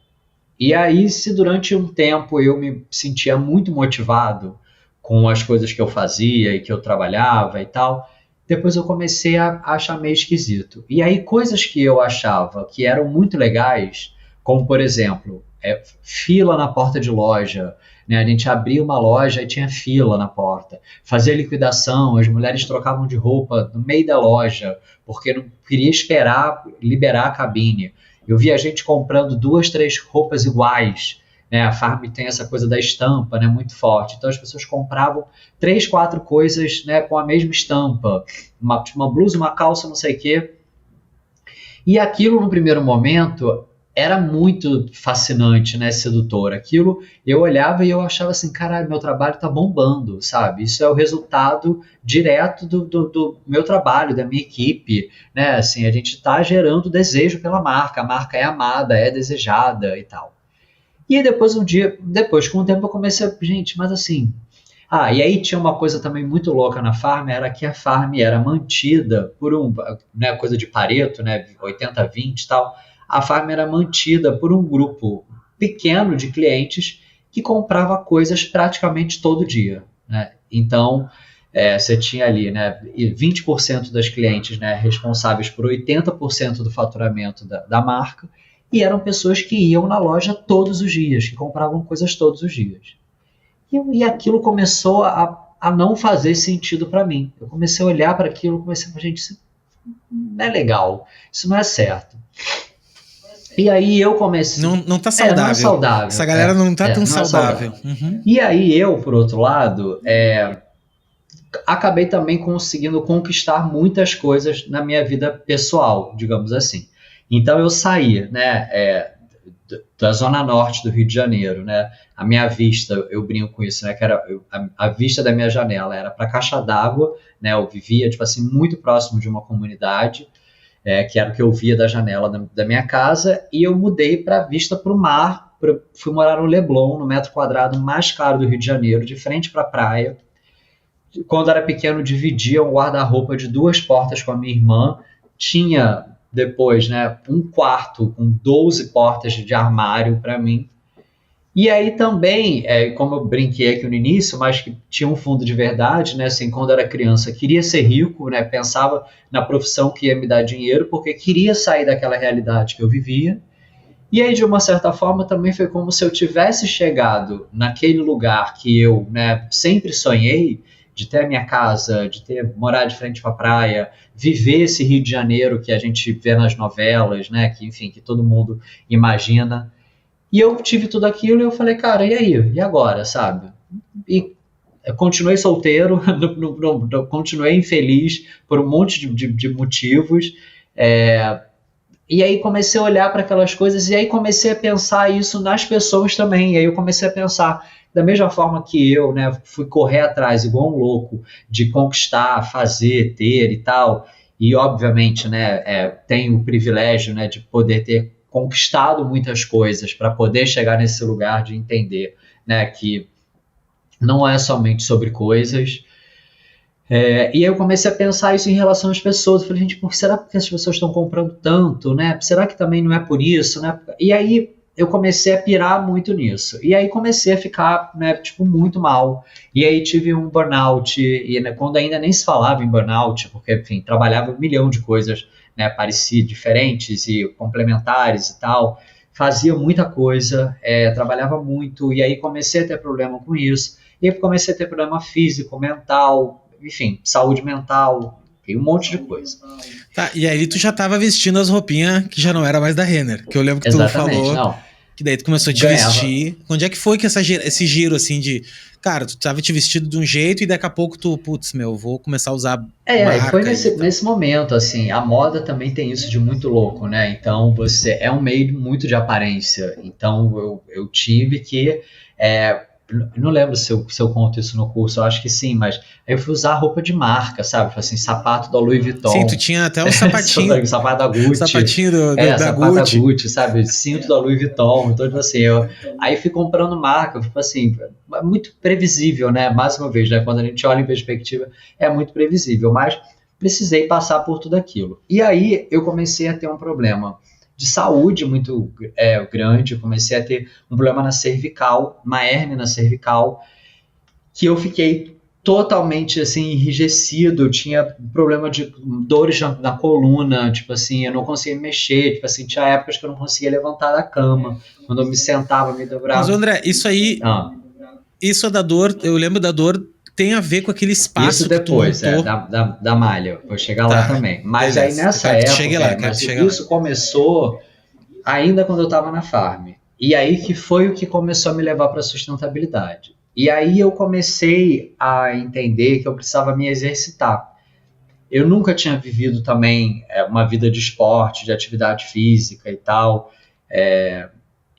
E aí, se durante um tempo eu me sentia muito motivado com as coisas que eu fazia e que eu trabalhava e tal, depois eu comecei a achar meio esquisito. E aí, coisas que eu achava que eram muito legais, como, por exemplo, fila na porta de loja, né? A gente abria uma loja e tinha fila na porta. Fazia liquidação, as mulheres trocavam de roupa no meio da loja, porque não queria esperar liberar a cabine. Eu via gente comprando 2, 3 roupas iguais, né? A Farm tem essa coisa da estampa, né, muito forte. Então as pessoas compravam 3, 4 coisas, né, com a mesma estampa. Uma blusa, uma calça, não sei o quê. E aquilo, no primeiro momento, era muito fascinante, né, sedutor. Aquilo, eu olhava e eu achava assim, caralho, meu trabalho tá bombando, sabe? Isso é o resultado direto do meu trabalho, da minha equipe, né? Assim, a gente tá gerando desejo pela marca, a marca é amada, é desejada e tal. E aí depois, com o tempo, eu comecei a, gente, mas assim... e aí tinha uma coisa também muito louca na Farm, era que a Farm era mantida por né, coisa de Pareto, né, 80-20 e tal. A Farm era mantida por um grupo pequeno de clientes que comprava coisas praticamente todo dia, né? Então, você tinha ali, né, 20% das clientes, né, responsáveis por 80% do faturamento da marca, e eram pessoas que iam na loja todos os dias, que compravam coisas todos os dias. E aquilo começou a não fazer sentido para mim. Eu comecei a olhar para aquilo, comecei a falar, gente, não é legal, isso não é certo. E aí eu comecei... Não tá saudável. Não é saudável. Essa galera não tá tão não saudável. É saudável. Uhum. E aí eu, por outro lado, acabei também conseguindo conquistar muitas coisas na minha vida pessoal, digamos assim. Então eu saí, né, da zona norte do Rio de Janeiro, né? A minha vista, eu brinco com isso, né? Que era a vista da minha janela era para caixa d'água, né? Eu vivia tipo assim muito próximo de uma comunidade, que era o que eu via da janela da minha casa, e eu mudei para vista para o mar. Fui morar no Leblon, no metro quadrado mais caro do Rio de Janeiro, de frente para a praia. Quando era pequeno, dividia um guarda-roupa de 2 portas com a minha irmã. Tinha depois, né, um quarto com 12 portas de armário para mim. E aí também, como eu brinquei aqui no início, mas que tinha um fundo de verdade, né, assim, quando eu era criança, queria ser rico, né, pensava na profissão que ia me dar dinheiro, porque queria sair daquela realidade que eu vivia. E aí, de uma certa forma, também foi como se eu tivesse chegado naquele lugar que eu, né, sempre sonhei, de ter a minha casa, de morar de frente para a praia, viver esse Rio de Janeiro que a gente vê nas novelas, né, que, enfim, que todo mundo imagina. E eu tive tudo aquilo e eu falei, cara, e aí? E agora, sabe? E eu continuei solteiro, continuei infeliz por um monte de motivos, e aí comecei a olhar para aquelas coisas e aí comecei a pensar isso nas pessoas também. E aí eu comecei a pensar, da mesma forma que eu, né, fui correr atrás igual um louco de conquistar, fazer, ter e tal. E obviamente, né, tenho o privilégio, né, de poder ter conquistado muitas coisas para poder chegar nesse lugar de entender, né, que não é somente sobre coisas. E aí eu comecei a pensar isso em relação às pessoas. Eu falei, gente, será que as pessoas estão comprando tanto, né? Será que também não é por isso, né? E aí eu comecei a pirar muito nisso. E aí comecei a ficar, né, tipo, muito mal. E aí tive um burnout, e né, quando ainda nem se falava em burnout, porque, enfim, trabalhava 1 milhão de coisas, né, parecidas, diferentes e complementares e tal. Fazia muita coisa, trabalhava muito, e aí comecei a ter problema com isso. E aí comecei a ter problema físico, mental, enfim, saúde mental, tem um monte de coisa. Tá, e aí tu já tava vestindo as roupinhas que já não era mais da Renner, que eu lembro que Exatamente, tu falou, não. que daí tu começou a te vestir. Onde é que foi que esse giro, assim, de... Cara, tu tava te vestido de um jeito e daqui a pouco tu, putz, vou começar a usar marca. Foi nesse momento, assim, a moda também tem isso de muito louco, né? Então, você é um meio muito de aparência. Então, eu tive que... não lembro se eu conto isso no curso, eu acho que sim, mas aí eu fui usar roupa de marca, sabe? Assim, sapato da Louis Vuitton. Sim, tu tinha até um sapatinho. Sapato da Gucci. Sapatinho da sapato Gucci. da Gucci, sabe? Cinto da Louis Vuitton. Então, tipo assim, aí fui comprando marca, tipo assim, muito previsível, né? Mais uma vez, né? Quando a gente olha em perspectiva, é muito previsível, mas precisei passar por tudo aquilo. E aí eu comecei a ter um problema de saúde muito grande, comecei a ter um problema na cervical, uma hérnia na cervical, que eu fiquei totalmente assim enrijecido, eu tinha problema de dores na coluna, tipo assim, eu não conseguia mexer, tipo assim, tinha épocas que eu não conseguia levantar da cama, quando eu me sentava, me dobrava. Mas André, isso aí, isso é da dor, eu lembro da dor, tem a ver com aquele espaço isso depois, que tu montou. da malha, vou chegar lá também. Mas beleza. Aí nessa época, isso começou ainda quando eu estava na farm. E aí que foi o que começou a me levar para a sustentabilidade. E aí eu comecei a entender que eu precisava me exercitar. Eu nunca tinha vivido também uma vida de esporte, de atividade física e tal.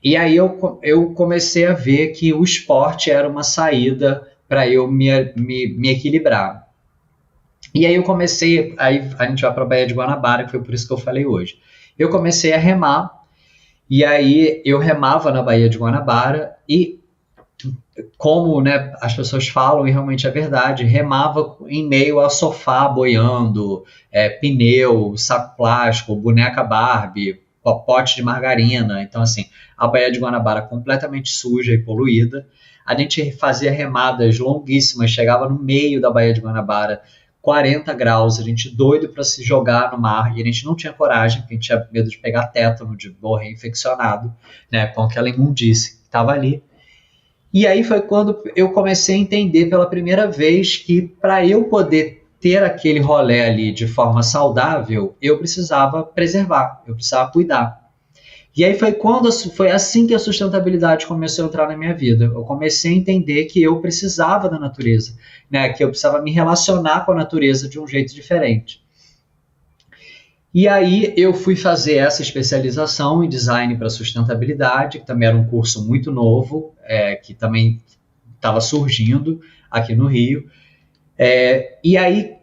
E aí eu comecei a ver que o esporte era uma saída para eu me equilibrar. E aí eu comecei, aí a gente vai para a Baía de Guanabara, que foi por isso que eu falei hoje. Eu comecei a remar, e aí eu remava na Baía de Guanabara, e como, né, as pessoas falam, e realmente é verdade, remava em meio a sofá boiando, pneu, saco plástico, boneca Barbie, pote de margarina. Então, assim, a Baía de Guanabara completamente suja e poluída. A gente fazia remadas longuíssimas, chegava no meio da Baía de Guanabara, 40 graus, a gente doido para se jogar no mar, e a gente não tinha coragem, porque a gente tinha medo de pegar tétano, de morrer infeccionado, né, com aquela imundície que estava ali. E aí foi quando eu comecei a entender pela primeira vez que para eu poder ter aquele rolê ali de forma saudável, eu precisava preservar, eu precisava cuidar. E aí foi assim que a sustentabilidade começou a entrar na minha vida. Eu comecei a entender que eu precisava da natureza, né? Que eu precisava me relacionar com a natureza de um jeito diferente. E aí eu fui fazer essa especialização em design para sustentabilidade, que também era um curso muito novo, que também estava surgindo aqui no Rio. E aí,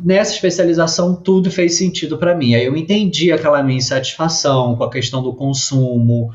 nessa especialização, tudo fez sentido para mim. Aí eu entendi aquela minha insatisfação com a questão do consumo,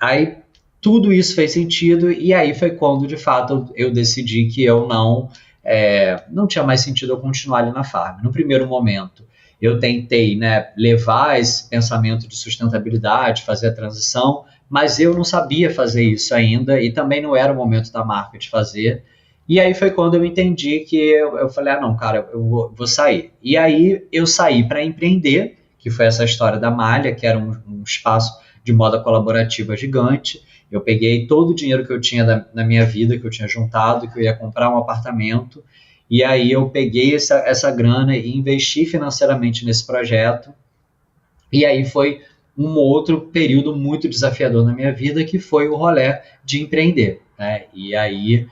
aí tudo isso fez sentido, e aí foi quando, de fato, eu decidi que eu não tinha mais sentido eu continuar ali na Farm. No primeiro momento, eu tentei, né, levar esse pensamento de sustentabilidade, fazer a transição, mas eu não sabia fazer isso ainda, e também não era o momento da marca de fazer. E aí foi quando eu entendi que eu falei, não, cara, eu vou sair. E aí eu saí para empreender, que foi essa história da Malha, que era um espaço de moda colaborativa gigante. Eu peguei todo o dinheiro que eu tinha na minha vida, que eu tinha juntado, que eu ia comprar um apartamento, e aí eu peguei essa grana e investi financeiramente nesse projeto. E aí foi um outro período muito desafiador na minha vida, que foi o rolê de empreender, né? E aí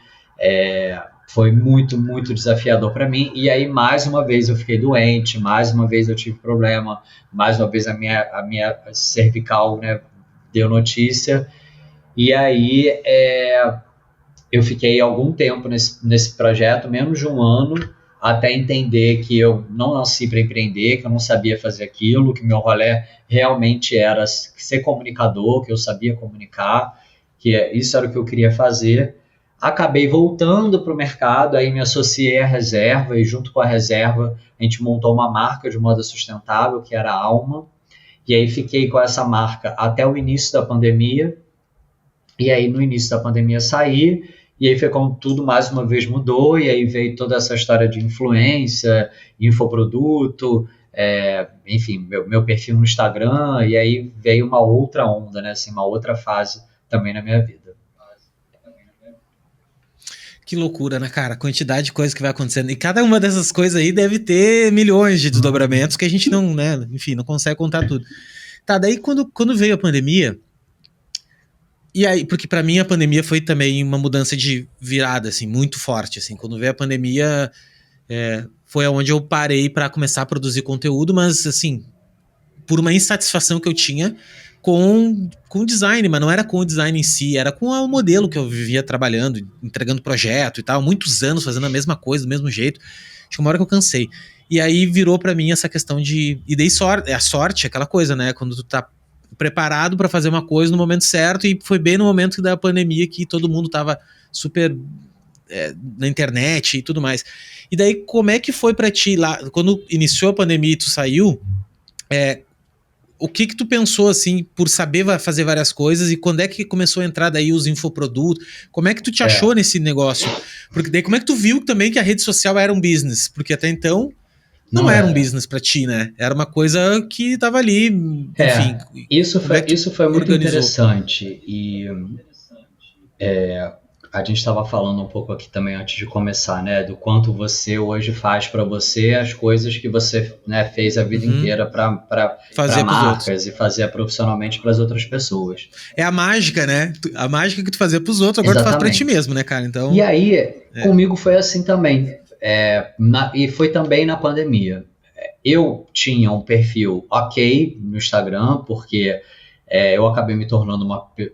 foi muito, muito desafiador para mim. E aí, mais uma vez, eu fiquei doente, mais uma vez eu tive problema, mais uma vez a minha cervical, né, deu notícia. E aí eu fiquei algum tempo nesse projeto, menos de um ano, até entender que eu não nasci para empreender, que eu não sabia fazer aquilo, que meu rolê realmente era ser comunicador, que eu sabia comunicar, que isso era o que eu queria fazer. Acabei voltando para o mercado, aí me associei à Reserva, e junto com a Reserva a gente montou uma marca de moda sustentável, que era a Alma, e aí fiquei com essa marca até o início da pandemia, e aí no início da pandemia saí, e aí foi quando tudo mais uma vez mudou, e aí veio toda essa história de influência, infoproduto, enfim, meu perfil no Instagram, e aí veio uma outra onda, né, assim, uma outra fase também na minha vida. Que loucura, né, cara? A quantidade de coisas que vai acontecendo. E cada uma dessas coisas aí deve ter milhões de desdobramentos que a gente não, né, enfim, não consegue contar tudo. Tá, daí quando veio a pandemia, e aí, porque pra mim a pandemia foi também uma mudança de virada, assim, muito forte, assim. Quando veio a pandemia, foi onde eu parei pra começar a produzir conteúdo, mas, assim, por uma insatisfação que eu tinha com o design, mas não era com o design em si, era com o modelo que eu vivia trabalhando, entregando projeto e tal, muitos anos fazendo a mesma coisa, do mesmo jeito. Acho que uma hora que eu cansei. E aí virou pra mim essa questão de... E dei sorte, a sorte, aquela coisa, né? Quando tu tá preparado pra fazer uma coisa no momento certo, e foi bem no momento da pandemia que todo mundo tava super na internet e tudo mais. E daí, como é que foi pra ti lá, quando iniciou a pandemia e tu saiu, o que tu pensou, assim, por saber fazer várias coisas, e quando é que começou a entrar daí os infoprodutos? Como é que tu te achou nesse negócio? Porque daí como é que tu viu também que a rede social era um business? Porque até então não era um business pra ti, né? Era uma coisa que tava ali, enfim. Isso foi muito interessante. E a gente estava falando um pouco aqui também antes de começar, né, do quanto você hoje faz para você as coisas que você, né, fez a vida inteira para marcas e fazer profissionalmente para as outras pessoas. É a mágica, né? A mágica que tu fazia para os outros, agora tu faz para ti mesmo, né, cara? Então. E aí, comigo foi assim também. E foi também na pandemia. Eu tinha um perfil ok no Instagram, porque eu acabei me tornando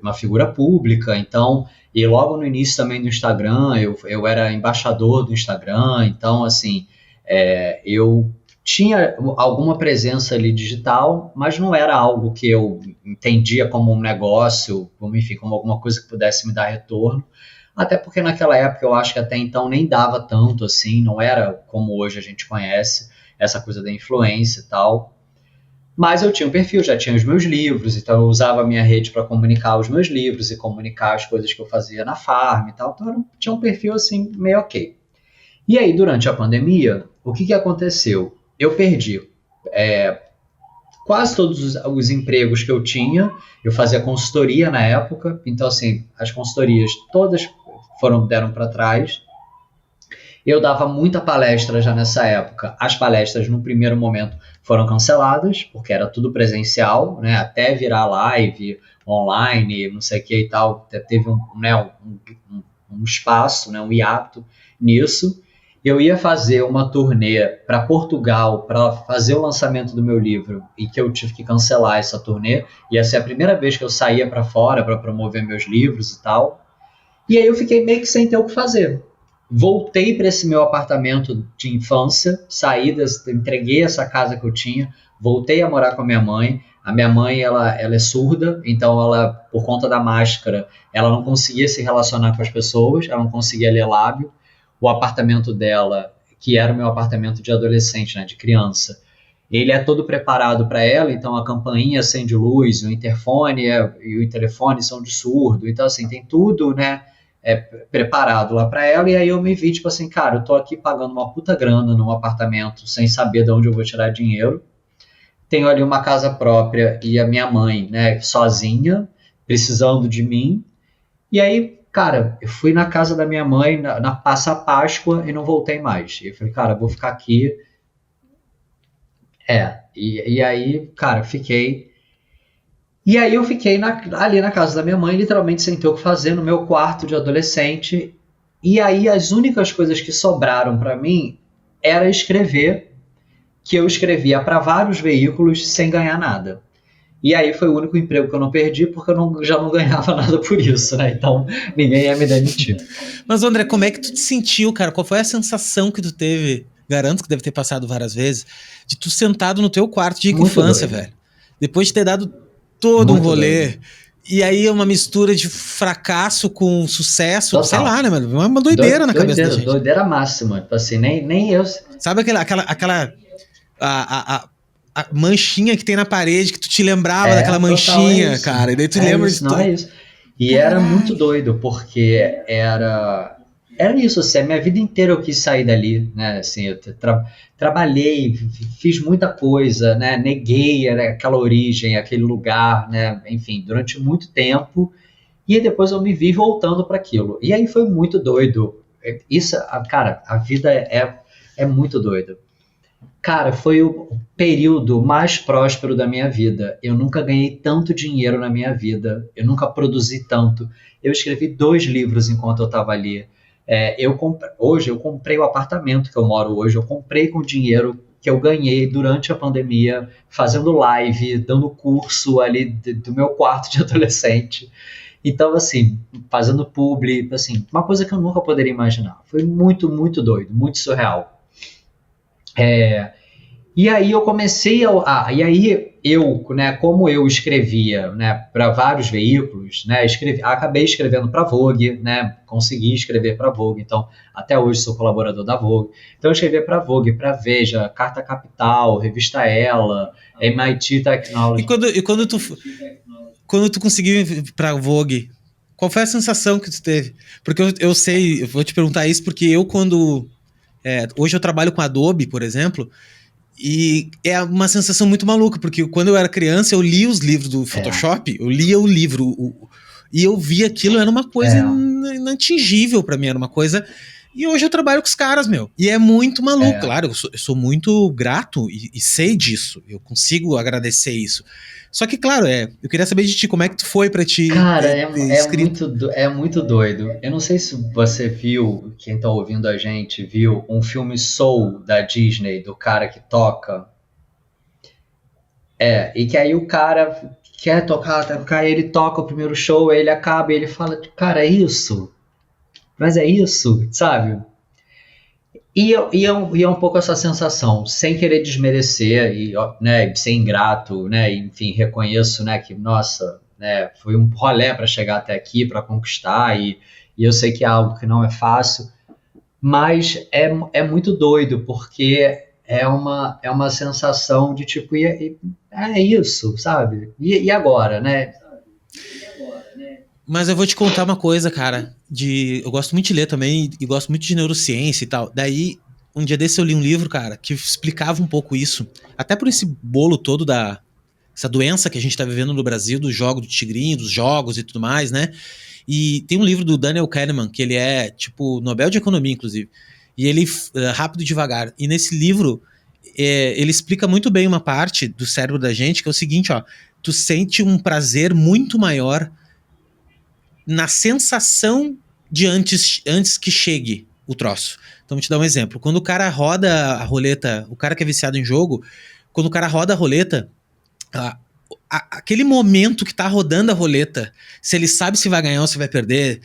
uma figura pública, então... E logo no início também do Instagram, eu era embaixador do Instagram, então, assim, eu tinha alguma presença ali digital, mas não era algo que eu entendia como um negócio, enfim, como alguma coisa que pudesse me dar retorno, até porque naquela época eu acho que até então nem dava tanto, assim, não era como hoje a gente conhece, essa coisa da influência e tal. Mas eu tinha um perfil, já tinha os meus livros, então eu usava a minha rede para comunicar os meus livros e comunicar as coisas que eu fazia na Farm e tal, então eu tinha um perfil assim meio ok. E aí, durante a pandemia, o que aconteceu? Eu perdi quase todos os empregos que eu tinha, eu fazia consultoria na época, então assim, as consultorias todas deram para trás, Eu dava muita palestra já nessa época. As palestras, no primeiro momento, foram canceladas, porque era tudo presencial, né? Até virar live, online, não sei o que e tal. Teve um espaço, né? Um hiato nisso. Eu ia fazer uma turnê para Portugal para fazer o lançamento do meu livro e que eu tive que cancelar essa turnê. Ia ser a primeira vez que eu saía para fora para promover meus livros e tal. E aí eu fiquei meio que sem ter o que fazer. Voltei para esse meu apartamento de infância, entreguei essa casa que eu tinha, voltei a morar com a minha mãe. A minha mãe, ela é surda, então ela, por conta da máscara, ela não conseguia se relacionar com as pessoas, ela não conseguia ler lábio. O apartamento dela, que era o meu apartamento de adolescente, né, de criança, ele é todo preparado para ela, então a campainha acende luz, o interfone e o telefone são de surdo, então assim, tem tudo, né, preparado lá para ela, e aí eu me vi, tipo assim, cara, eu tô aqui pagando uma puta grana num apartamento sem saber de onde eu vou tirar dinheiro, tenho ali uma casa própria e a minha mãe, né, sozinha, precisando de mim, e aí, cara, eu fui na casa da minha mãe passa a Páscoa e não voltei mais, e eu falei, cara, eu vou ficar aqui, e aí, cara, fiquei. E aí eu fiquei ali na casa da minha mãe, literalmente sem ter o que fazer, no meu quarto de adolescente. E aí as únicas coisas que sobraram para mim era escrever, que eu escrevia para vários veículos sem ganhar nada. E aí foi o único emprego que eu não perdi, porque já não ganhava nada por isso, né? Então ninguém ia me demitir. Mas André, como é que tu te sentiu, cara? Qual foi a sensação que tu teve? Garanto que deve ter passado várias vezes, de tu sentado no teu quarto de infância, velho. Depois de ter dado todo um rolê. Doido. E aí uma mistura de fracasso com sucesso, total. Sei lá, né, mano? Uma doideira na cabeça da gente. Doideira máxima. Assim, nem eu... Sabe aquela a manchinha que tem na parede, que tu te lembrava daquela manchinha, cara. E daí tu lembra isso, não é isso. E era muito doido, porque era isso, assim, a minha vida inteira eu quis sair dali, né, assim, eu trabalhei, fiz muita coisa, né, neguei aquela origem, aquele lugar, né, enfim, durante muito tempo, e depois eu me vi voltando para aquilo, e aí foi muito doido, isso, cara, a vida é muito doida. Cara, foi o período mais próspero da minha vida. Eu nunca ganhei tanto dinheiro na minha vida. Eu nunca produzi tanto. Eu escrevi 2 livros enquanto eu estava ali. Hoje eu comprei o apartamento que eu moro hoje. Eu comprei com dinheiro que eu ganhei durante a pandemia, fazendo live, dando curso ali do meu quarto de adolescente. Então, assim, fazendo publi, assim, uma coisa que eu nunca poderia imaginar. Foi muito, muito doido, muito surreal. E aí eu comecei e aí eu, né, como eu escrevia, né, para vários veículos, né, acabei escrevendo para a Vogue, né, consegui escrever para a Vogue, então até hoje sou colaborador da Vogue. Então eu escrevi para a Vogue, para Veja, Carta Capital, Revista Ela, MIT Technology. E quando tu conseguiu ir para a Vogue, qual foi a sensação que tu teve? Porque eu sei, eu vou te perguntar isso porque eu hoje eu trabalho com Adobe, por exemplo, e é uma sensação muito maluca, porque quando eu era criança eu lia os livros do Photoshop, eu lia o livro, e eu via aquilo, era uma coisa inatingível pra mim, era uma coisa... E hoje eu trabalho com os caras, meu. E é muito maluco, claro, eu sou muito grato e sei disso, eu consigo agradecer isso. Só que, claro, eu queria saber de ti, como é que tu foi pra ti? Cara, é muito doido. Eu não sei se você viu, quem tá ouvindo a gente, viu um filme Soul da Disney, do cara que toca. E que aí o cara quer tocar, ele toca o primeiro show, aí ele acaba e ele fala, cara, é isso? Mas é isso, sabe? E é um pouco essa sensação, sem querer desmerecer e, né, ser ingrato, né, enfim, reconheço, né, que, nossa, né, foi um rolê para chegar até aqui, para conquistar, e eu sei que é algo que não é fácil, mas é muito doido, porque é uma sensação de tipo, é isso, sabe? E agora, né? Mas eu vou te contar uma coisa, cara, eu gosto muito de ler também, e gosto muito de neurociência e tal. Daí, um dia desse eu li um livro, cara, que explicava um pouco isso. Até por esse bolo todo essa doença que a gente tá vivendo no Brasil, do jogo do tigrinho, dos jogos e tudo mais, né? E tem um livro do Daniel Kahneman, que ele é, tipo, Nobel de Economia, inclusive. E ele, rápido e devagar. E nesse livro, ele explica muito bem uma parte do cérebro da gente, que é o seguinte, ó, tu sente um prazer muito maior na sensação de antes que chegue o troço. Então, vou te dar um exemplo. Quando o cara roda a roleta, o cara que é viciado em jogo, quando o cara roda a roleta, aquele momento que tá rodando a roleta, se ele sabe se vai ganhar ou se vai perder,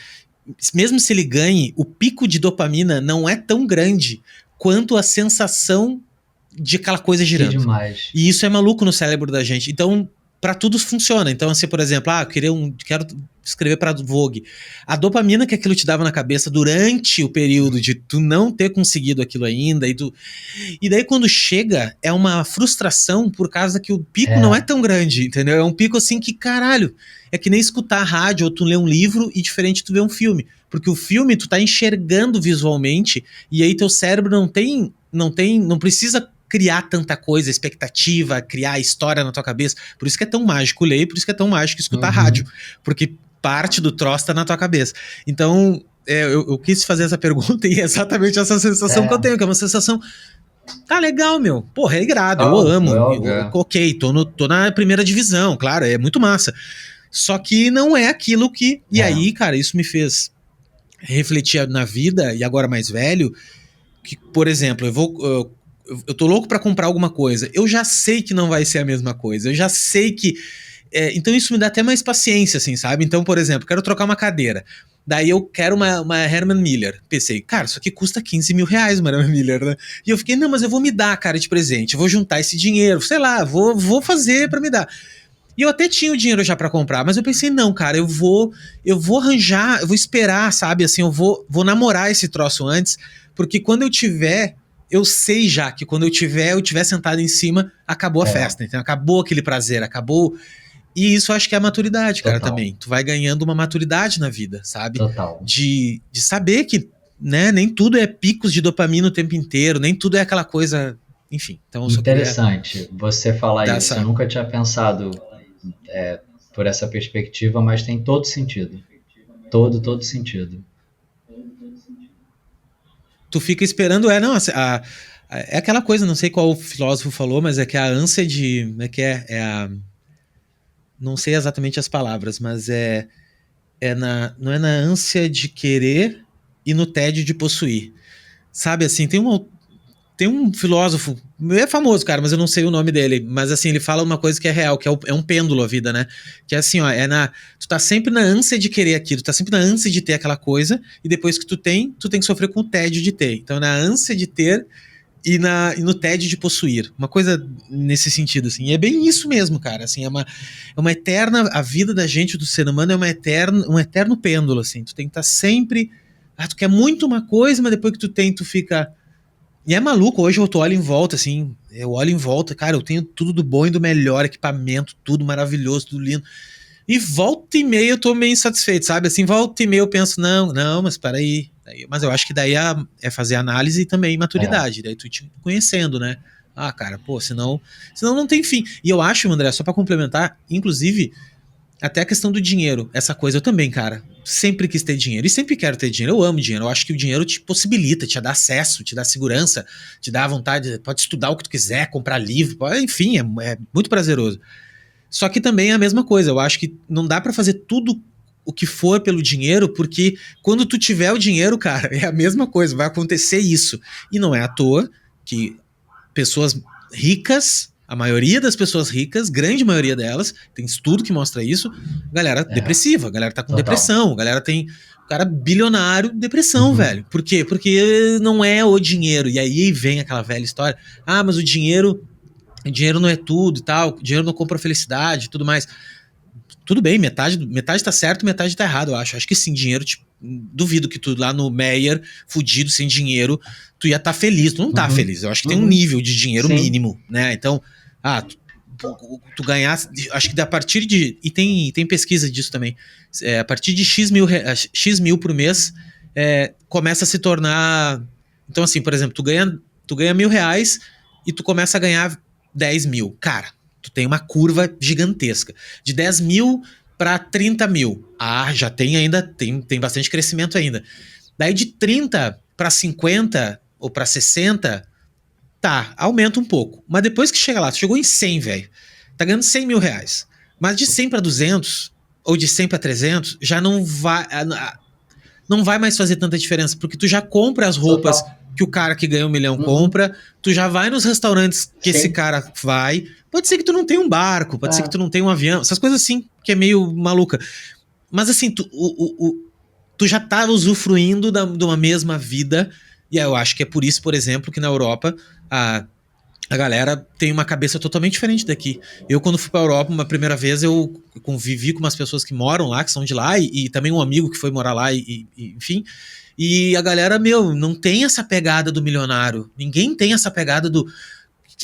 mesmo se ele ganhe, o pico de dopamina não é tão grande quanto a sensação de aquela coisa girando. Que demais. E isso é maluco no cérebro da gente. Então, para tudo funciona. Então, assim, por exemplo, quero escrever para Vogue. A dopamina que aquilo te dava na cabeça durante o período de tu não ter conseguido aquilo ainda, e daí quando chega, é uma frustração por causa que o pico não é tão grande, entendeu? É um pico assim que, caralho, é que nem escutar rádio ou tu ler um livro e diferente tu ver um filme. Porque o filme tu tá enxergando visualmente e aí teu cérebro não precisa criar tanta coisa, expectativa, criar história na tua cabeça. Por isso que é tão mágico ler, por isso que é tão mágico escutar rádio. Porque parte do troço tá na tua cabeça. Então, eu quis fazer essa pergunta e é exatamente essa sensação que eu tenho, que é uma sensação... Tá legal, meu. Porra, é irado, eu amo. Ok, tô na primeira divisão, claro, é muito massa. Só que não é aquilo que... E aí, cara, isso me fez refletir na vida, e agora mais velho, que, por exemplo, eu tô louco pra comprar alguma coisa. Eu já sei que não vai ser a mesma coisa. Eu já sei que... então isso me dá até mais paciência, assim, sabe? Então, por exemplo, quero trocar uma cadeira. Daí eu quero uma Herman Miller. Pensei, cara, isso aqui custa 15 mil reais, uma Herman Miller, né? E eu fiquei, não, mas eu vou me dar, cara, de presente. Eu vou juntar esse dinheiro, sei lá, vou fazer pra me dar. E eu até tinha o dinheiro já pra comprar, mas eu pensei, não, cara, eu vou arranjar, eu vou esperar, sabe? Assim, eu vou namorar esse troço antes, porque quando eu tiver... Eu sei já que quando eu tiver sentado em cima, acabou a festa, então acabou aquele prazer, acabou... E isso eu acho que é a maturidade, cara, também. Tu vai ganhando uma maturidade na vida, sabe? Total. De saber que, né, nem tudo é picos de dopamina o tempo inteiro, nem tudo é aquela coisa... Enfim, então... Interessante você falar isso. Eu nunca tinha pensado por essa perspectiva, mas tem todo sentido. Todo sentido. Tu fica esperando, é aquela coisa, não sei qual filósofo falou, mas é que a ânsia de... não sei exatamente as palavras, mas não é na ânsia de querer e no tédio de possuir. Sabe, assim, tem um filósofo, é famoso, cara, mas eu não sei o nome dele, mas assim, ele fala uma coisa que é real, que é um pêndulo a vida, né? Que é assim, ó, tu tá sempre na ânsia de querer aquilo, tu tá sempre na ânsia de ter aquela coisa, e depois que tu tem que sofrer com o tédio de ter. Então, na ânsia de ter e no tédio de possuir. Uma coisa nesse sentido, assim. E é bem isso mesmo, cara. Assim, é uma eterna... A vida da gente, do ser humano, é um eterno pêndulo, assim. Tu tem que estar sempre... tu quer muito uma coisa, mas depois que tu tem, tu fica... E é maluco, hoje eu olho em volta, assim, eu olho em volta, cara, eu tenho tudo do bom e do melhor, equipamento, tudo maravilhoso, tudo lindo. E volta e meia eu tô meio insatisfeito, sabe? Assim, volta e meia eu penso, não, mas peraí. Mas eu acho que daí é fazer análise e também maturidade, daí tu te conhecendo, né? Cara, pô, senão não tem fim. E eu acho, André, só pra complementar, inclusive, até a questão do dinheiro, essa coisa eu também, cara, sempre quis ter dinheiro e sempre quero ter dinheiro, eu amo dinheiro, eu acho que o dinheiro te possibilita, te dá acesso, te dá segurança, te dá vontade, pode estudar o que tu quiser, comprar livro, enfim, é muito prazeroso. Só que também é a mesma coisa, eu acho que não dá pra fazer tudo o que for pelo dinheiro, porque quando tu tiver o dinheiro, cara, é a mesma coisa, vai acontecer isso. E não é à toa que pessoas ricas, a maioria das pessoas ricas, grande maioria delas, tem estudo que mostra isso, galera depressiva, galera tá com depressão, galera tem... cara bilionário, depressão, velho. Por quê? Porque não é o dinheiro. E aí vem aquela velha história, mas o dinheiro não é tudo e tal, o dinheiro não compra felicidade e tudo mais. Tudo bem, metade tá certo, metade tá errado, eu acho. Acho que sim, dinheiro, duvido que tu lá no Meyer, fudido, sem dinheiro, tu ia estar feliz. Tu não tá feliz. Eu acho que tem um nível de dinheiro mínimo, né? Então, tu ganhar, acho que a partir de... E tem pesquisa disso também. A partir de X mil por mês, começa a se tornar... Então, assim, por exemplo, tu ganha R$1.000 e tu começa a ganhar 10 mil. Cara, tu tem uma curva gigantesca. De 10 mil para 30 mil. Já tem bastante crescimento ainda. Daí de 30 para 50 ou para 60, tá, aumenta um pouco. Mas depois que chega lá, tu chegou em 100, velho, tá ganhando 100 mil reais. Mas de 100 para 200 ou de 100 para 300, já não vai mais fazer tanta diferença, porque tu já compra as roupas que o cara que ganha 1 milhão compra, tu já vai nos restaurantes que esse cara vai. Pode ser que tu não tenha um barco, pode ser que tu não tenha um avião, essas coisas assim, que é meio maluca. Mas assim, tu já tá usufruindo de uma mesma vida, e eu acho que é por isso, por exemplo, que na Europa a galera tem uma cabeça totalmente diferente daqui. Eu, quando fui pra Europa uma primeira vez, eu convivi com umas pessoas que moram lá, que são de lá, e também um amigo que foi morar lá, enfim. E a galera, não tem essa pegada do milionário. Ninguém tem essa pegada do...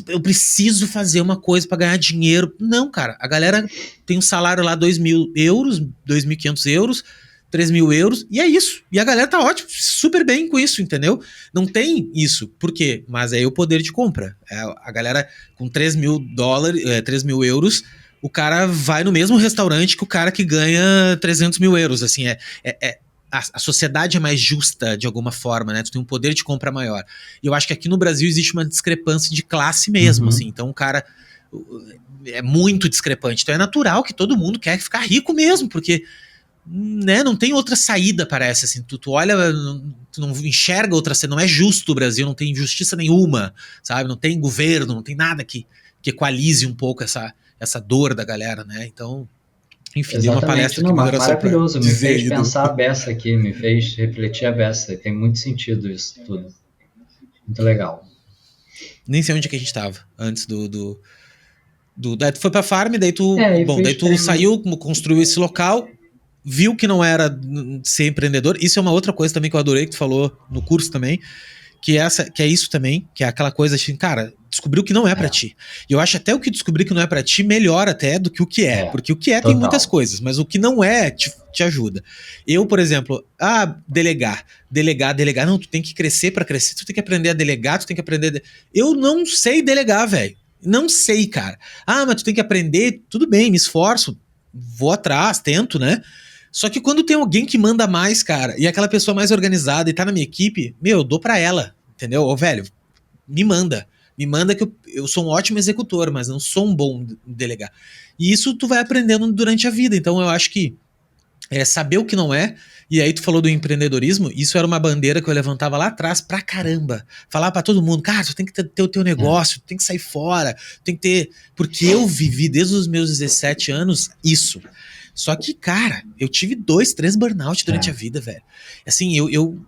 eu preciso fazer uma coisa pra ganhar dinheiro. Não, cara. A galera tem um salário lá, 2.000 euros, 2.500 euros, 3.000 euros, e é isso. E a galera tá ótimo, super bem com isso, entendeu? Não tem isso. Por quê? Mas aí é o poder de compra. A galera com 3.000 euros, o cara vai no mesmo restaurante que o cara que ganha 300 mil euros. Assim, a sociedade é mais justa de alguma forma, né? Tu tem um poder de compra maior. E eu acho que aqui no Brasil existe uma discrepância de classe mesmo, assim. Então o cara é muito discrepante. Então é natural que todo mundo quer ficar rico mesmo, porque... né, não tem outra saída, parece, assim, tu olha, tu não enxerga outra saída, não é justo o Brasil, não tem justiça nenhuma, sabe, não tem governo, não tem nada que equalize um pouco essa dor da galera, né, então, enfim, dei uma palestra aqui, maravilhoso, me fez pensar a beça aqui, me fez refletir a beça, tem muito sentido isso tudo, muito legal. Nem sei onde que a gente tava, antes daí tu foi pra farm, daí tu, daí tu saiu, construiu esse local, viu que não era ser empreendedor. Isso é uma outra coisa também que eu adorei, que tu falou no curso também, que é isso também, que é aquela coisa assim, cara, descobriu que não é pra ti. E eu acho até o que descobrir que não é pra ti melhor até do que o que é. Porque o que é tem muitas coisas, mas o que não é te ajuda. Eu, por exemplo, delegar. Não, tu tem que crescer pra crescer, tu tem que aprender a delegar, tu tem que aprender... Eu não sei delegar, velho. Não sei, cara. Mas tu tem que aprender, tudo bem, me esforço, vou atrás, tento, né? Só que quando tem alguém que manda mais, cara, e aquela pessoa mais organizada e tá na minha equipe, eu dou pra ela, entendeu? Ô, velho, me manda que eu sou um ótimo executor, mas não sou um bom delegar. E isso tu vai aprendendo durante a vida, então eu acho que saber o que não é, e aí tu falou do empreendedorismo, isso era uma bandeira que eu levantava lá atrás pra caramba, falar pra todo mundo, cara, tu tem que ter o teu negócio, tu tem que sair fora, tem que ter, porque eu vivi desde os meus 17 anos isso. Só que, cara, eu tive 2, 3 burnout durante a vida, velho. Assim, eu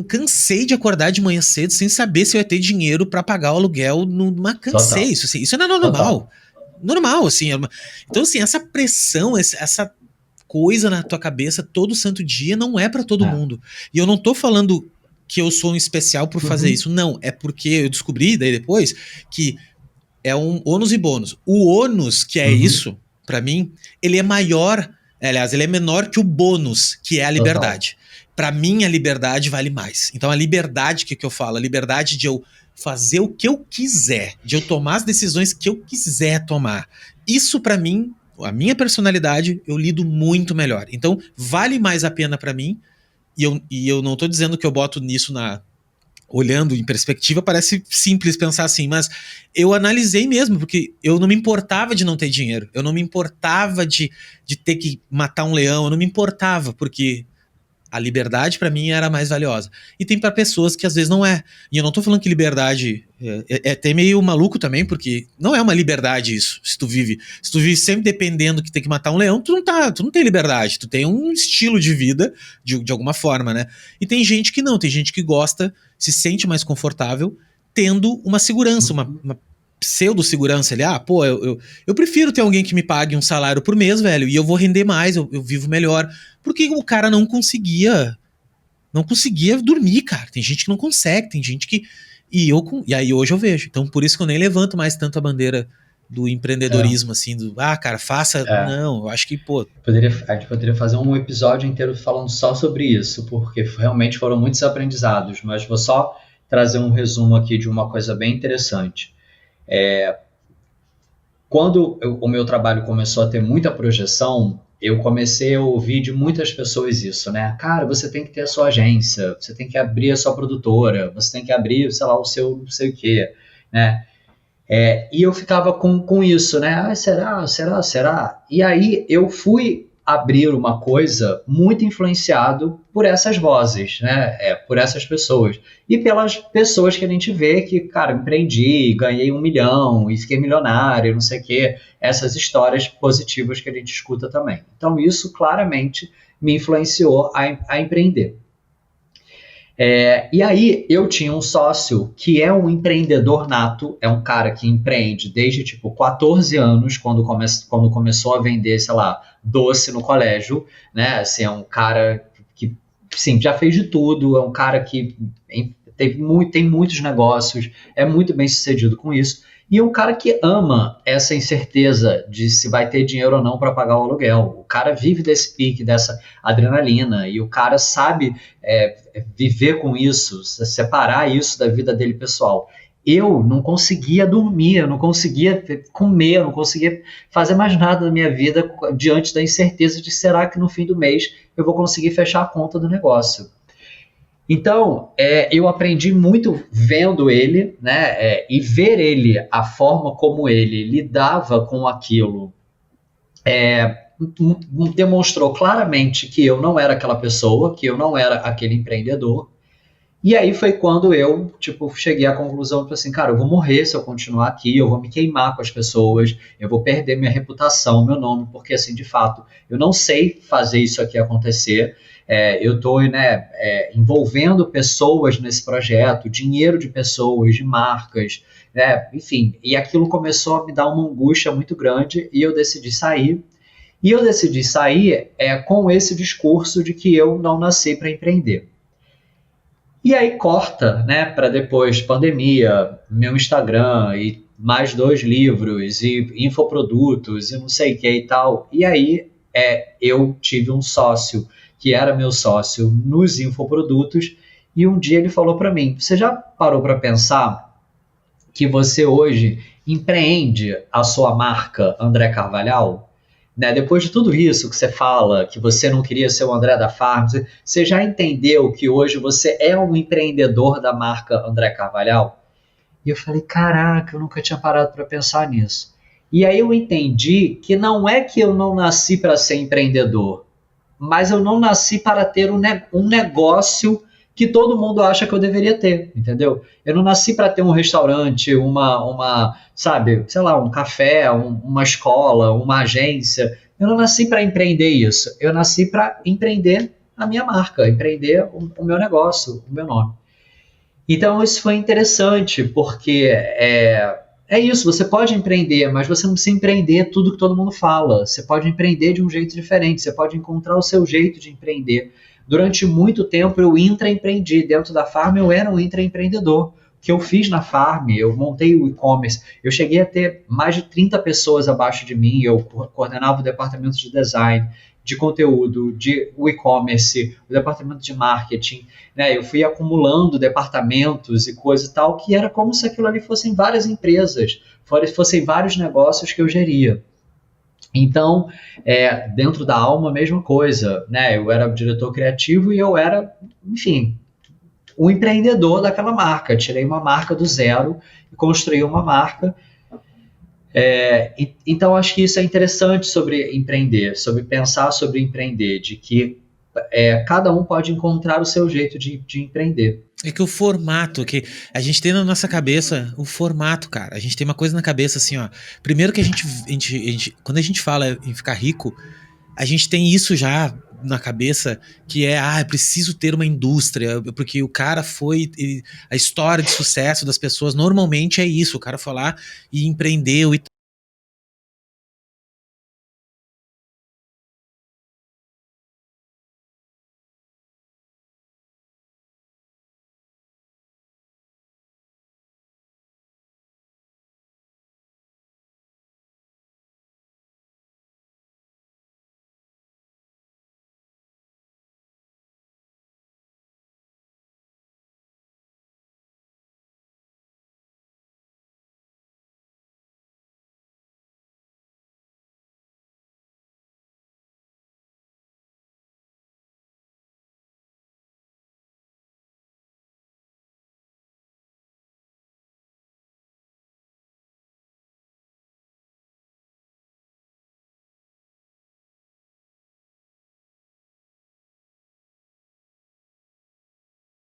cansei de acordar de manhã cedo sem saber se eu ia ter dinheiro pra pagar o aluguel. Cansei, isso não é normal. Total. Normal, assim. Então, assim, essa pressão, essa coisa na tua cabeça todo santo dia não é pra todo mundo. E eu não tô falando que eu sou um especial por fazer isso. Não, é porque eu descobri daí depois que é um ônus e bônus. O ônus, que é isso... pra mim, ele é maior, aliás, ele é menor que o bônus, que é a liberdade. Pra mim, a liberdade vale mais. Então, a liberdade que eu falo, a liberdade de eu fazer o que eu quiser, de eu tomar as decisões que eu quiser tomar. Isso, pra mim, a minha personalidade, eu lido muito melhor. Então, vale mais a pena pra mim, e eu não tô dizendo que eu boto nisso olhando em perspectiva, parece simples pensar assim, mas eu analisei mesmo, porque eu não me importava de não ter dinheiro, eu não me importava de ter que matar um leão, eu não me importava, porque a liberdade pra mim era mais valiosa. E tem pra pessoas que às vezes não é. E eu não tô falando que liberdade é até meio maluco também, porque não é uma liberdade isso, se tu vive sempre dependendo que tem que matar um leão, tu não tem liberdade, tu tem um estilo de vida, de alguma forma, né? E tem gente que não, tem gente que gosta, se sente mais confortável, tendo uma segurança, uma pseudo-segurança ali, eu prefiro ter alguém que me pague um salário por mês, velho, e eu vou render mais, eu vivo melhor, porque o cara não conseguia dormir, cara, tem gente que não consegue, tem gente que, e aí hoje eu vejo, então por isso que eu nem levanto mais tanto a bandeira do empreendedorismo, assim, cara, faça, não, eu acho que, a gente poderia fazer um episódio inteiro falando só sobre isso, porque realmente foram muitos aprendizados, mas vou só trazer um resumo aqui de uma coisa bem interessante. Quando o meu trabalho começou a ter muita projeção, eu comecei a ouvir de muitas pessoas isso, né? Cara, você tem que ter a sua agência, você tem que abrir a sua produtora, você tem que abrir, sei lá, o seu não sei o quê, né? E eu ficava com isso, né? Ah, será, será, será? E aí eu fui abrir uma coisa muito influenciado por essas vozes, né? Por essas pessoas. E pelas pessoas que a gente vê que, cara, empreendi, ganhei 1 milhão e fiquei milionário, não sei o quê. Essas histórias positivas que a gente escuta também. Então isso claramente me influenciou a empreender. E aí eu tinha um sócio que é um empreendedor nato, é um cara que empreende desde tipo 14 anos, quando começou a vender, sei lá, doce no colégio, né? Assim, é um cara que, sim, já fez de tudo, é um cara que tem muitos negócios, é muito bem sucedido com isso. E um cara que ama essa incerteza de se vai ter dinheiro ou não para pagar o aluguel. O cara vive desse pique, dessa adrenalina, e o cara sabe viver com isso, separar isso da vida dele pessoal. Eu não conseguia dormir, eu não conseguia comer, eu não conseguia fazer mais nada na minha vida diante da incerteza de será que no fim do mês eu vou conseguir fechar a conta do negócio. Então, eu aprendi muito vendo ele, né, e ver ele, a forma como ele lidava com aquilo, demonstrou claramente que eu não era aquela pessoa, que eu não era aquele empreendedor. E aí foi quando eu, tipo, cheguei à conclusão, tipo assim, cara, eu vou morrer se eu continuar aqui, eu vou me queimar com as pessoas, eu vou perder minha reputação, meu nome, porque, assim, de fato, eu não sei fazer isso aqui acontecer. Eu estou, né, envolvendo pessoas nesse projeto, dinheiro de pessoas, de marcas, né, enfim, e aquilo começou a me dar uma angústia muito grande e eu decidi sair. E eu decidi sair com esse discurso de que eu não nasci para empreender. E aí corta, né, para depois pandemia, meu Instagram e mais 2 livros e infoprodutos e não sei o que e tal. E aí eu tive um sócio que era meu sócio nos infoprodutos e um dia ele falou para mim: "Você já parou para pensar que você hoje empreende a sua marca André Carvalhal?" Né? Depois de tudo isso que você fala, que você não queria ser o André da Farm, você já entendeu que hoje você é um empreendedor da marca André Carvalhal? E eu falei, caraca, eu nunca tinha parado para pensar nisso. E aí eu entendi que não é que eu não nasci para ser empreendedor, mas eu não nasci para ter um negócio que todo mundo acha que eu deveria ter, entendeu? Eu não nasci para ter um restaurante, sabe, sei lá, um café, uma escola, uma agência. Eu não nasci para empreender isso. Eu nasci para empreender a minha marca, empreender o meu negócio, o meu nome. Então isso foi interessante, porque é isso, você pode empreender, mas você não precisa empreender tudo que todo mundo fala. Você pode empreender de um jeito diferente, você pode encontrar o seu jeito de empreender. Durante muito tempo eu intraempreendi. Dentro da Farm eu era um intraempreendedor. O que eu fiz na Farm, eu montei o e-commerce, eu cheguei a ter mais de 30 pessoas abaixo de mim, eu coordenava o departamento de design, de conteúdo, de e-commerce, o departamento de marketing, né? Eu fui acumulando departamentos e coisa e tal, que era como se aquilo ali fossem várias empresas, fossem vários negócios que eu geria. Então, dentro da Alma, a mesma coisa, né? Eu era diretor criativo e eu era, enfim, o empreendedor daquela marca. Tirei uma marca do zero e construí uma marca. Então, acho que isso é interessante sobre empreender, sobre pensar sobre empreender, de que cada um pode encontrar o seu jeito de empreender. É que o formato, que a gente tem na nossa cabeça, o formato, cara. A gente tem uma coisa na cabeça assim, ó. Primeiro que quando a gente fala em ficar rico, a gente tem isso já na cabeça, que é preciso ter uma indústria, porque o cara a história de sucesso das pessoas normalmente é isso, o cara foi lá e empreendeu e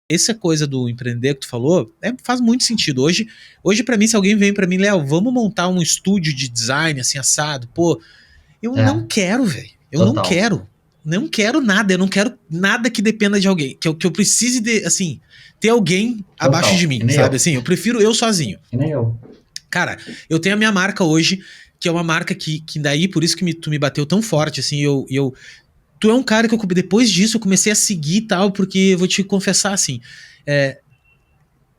essa coisa do empreender que tu falou, faz muito sentido. Hoje para mim, se alguém vem para mim, Léo, vamos montar um estúdio de design assim assado, pô, eu não quero, velho. Eu não quero. Não quero nada, eu não quero nada que dependa de alguém, que eu precise de, assim, ter alguém abaixo de mim, sabe? Assim, eu prefiro eu sozinho. Que nem eu. Cara, eu tenho a minha marca hoje, que é uma marca que daí, por isso que tu me bateu tão forte, assim, tu é um cara que depois disso eu comecei a seguir e tal, porque eu vou te confessar, assim,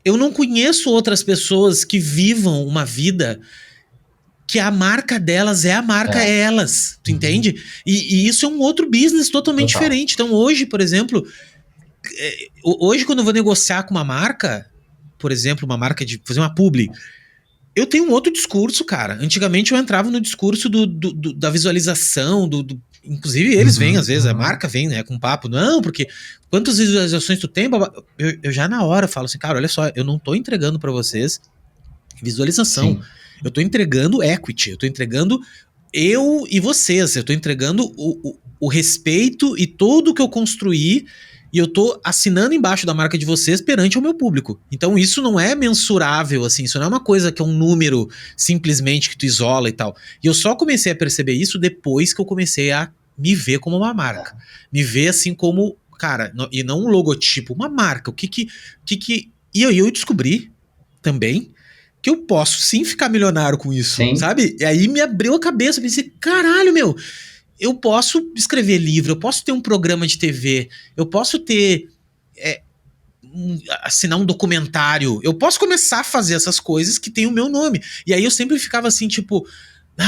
eu não conheço outras pessoas que vivam uma vida que a marca delas é a marca elas, tu entende? E isso é um outro business totalmente diferente. Então hoje, por exemplo, hoje quando eu vou negociar com uma marca, por exemplo, uma marca de fazer uma publi, eu tenho um outro discurso, cara. Antigamente eu entrava no discurso da visualização, inclusive eles vêm, às vezes, a marca vem, né, com papo, não, porque quantas visualizações tu tem? Eu já na hora falo assim, cara, olha só, eu não tô entregando pra vocês visualização. Sim. Eu tô entregando equity, eu tô entregando eu e vocês, eu tô entregando o respeito e tudo que eu construí e eu tô assinando embaixo da marca de vocês perante o meu público. Então isso não é mensurável, assim, isso não é uma coisa que é um número simplesmente que tu isola e tal. E eu só comecei a perceber isso depois que eu comecei a me ver como uma marca. Me ver assim como, cara, e não um logotipo, uma marca. E eu descobri também que eu posso sim ficar milionário com isso, sabe? E aí me abriu a cabeça, eu pensei, caralho, meu, eu posso escrever livro, eu posso ter um programa de TV, eu posso ter, assinar um documentário, eu posso começar a fazer essas coisas que tem o meu nome. E aí eu sempre ficava assim, tipo,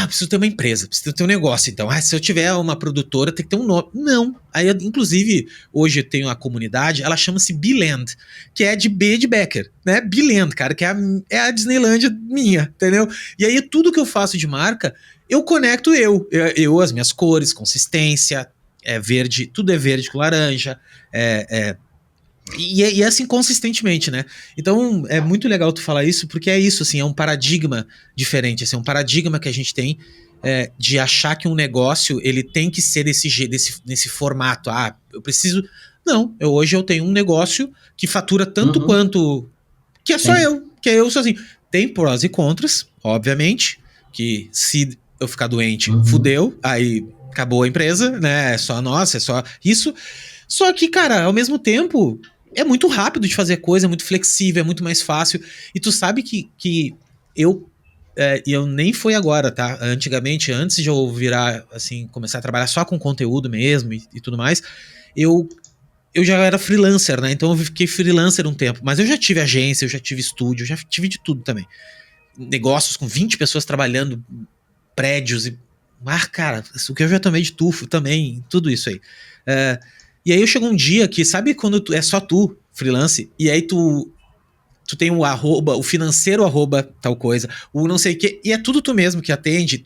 preciso ter uma empresa, preciso ter um negócio, então, se eu tiver uma produtora, tem que ter um nome. Não. Aí, inclusive, hoje eu tenho a comunidade, ela chama-se Beland, que é de B de Becker, né? Beland, cara, que é a Disneylândia minha, entendeu? E aí, tudo que eu faço de marca, eu conecto as minhas cores, consistência, verde, tudo é verde com laranja, E assim consistentemente, né? Então é muito legal tu falar isso, porque é isso, assim, é um paradigma diferente, assim, é um paradigma que a gente tem de achar que um negócio ele tem que ser nesse formato. Eu preciso. Não, hoje eu tenho um negócio que fatura tanto quanto. Que é só que é eu sozinho. Tem prós e contras, obviamente, que se eu ficar doente, fudeu, aí acabou a empresa, né? É só nossa, é só isso. Só que, cara, ao mesmo tempo. É muito rápido de fazer coisa, é muito flexível, é muito mais fácil. E tu sabe que eu nem foi agora, tá? Antigamente, antes de eu virar, assim, começar a trabalhar só com conteúdo mesmo e tudo mais, eu já era freelancer, né? Então eu fiquei freelancer um tempo. Mas eu já tive agência, eu já tive estúdio, eu já tive de tudo também. Negócios com 20 pessoas trabalhando, prédios e... cara, o que eu já tomei de tufo também, tudo isso aí. E aí chegou um dia que, sabe quando é só tu, freelance, e aí tu tem o arroba, o financeiro arroba tal coisa, o não sei o que, e é tudo tu mesmo que atende,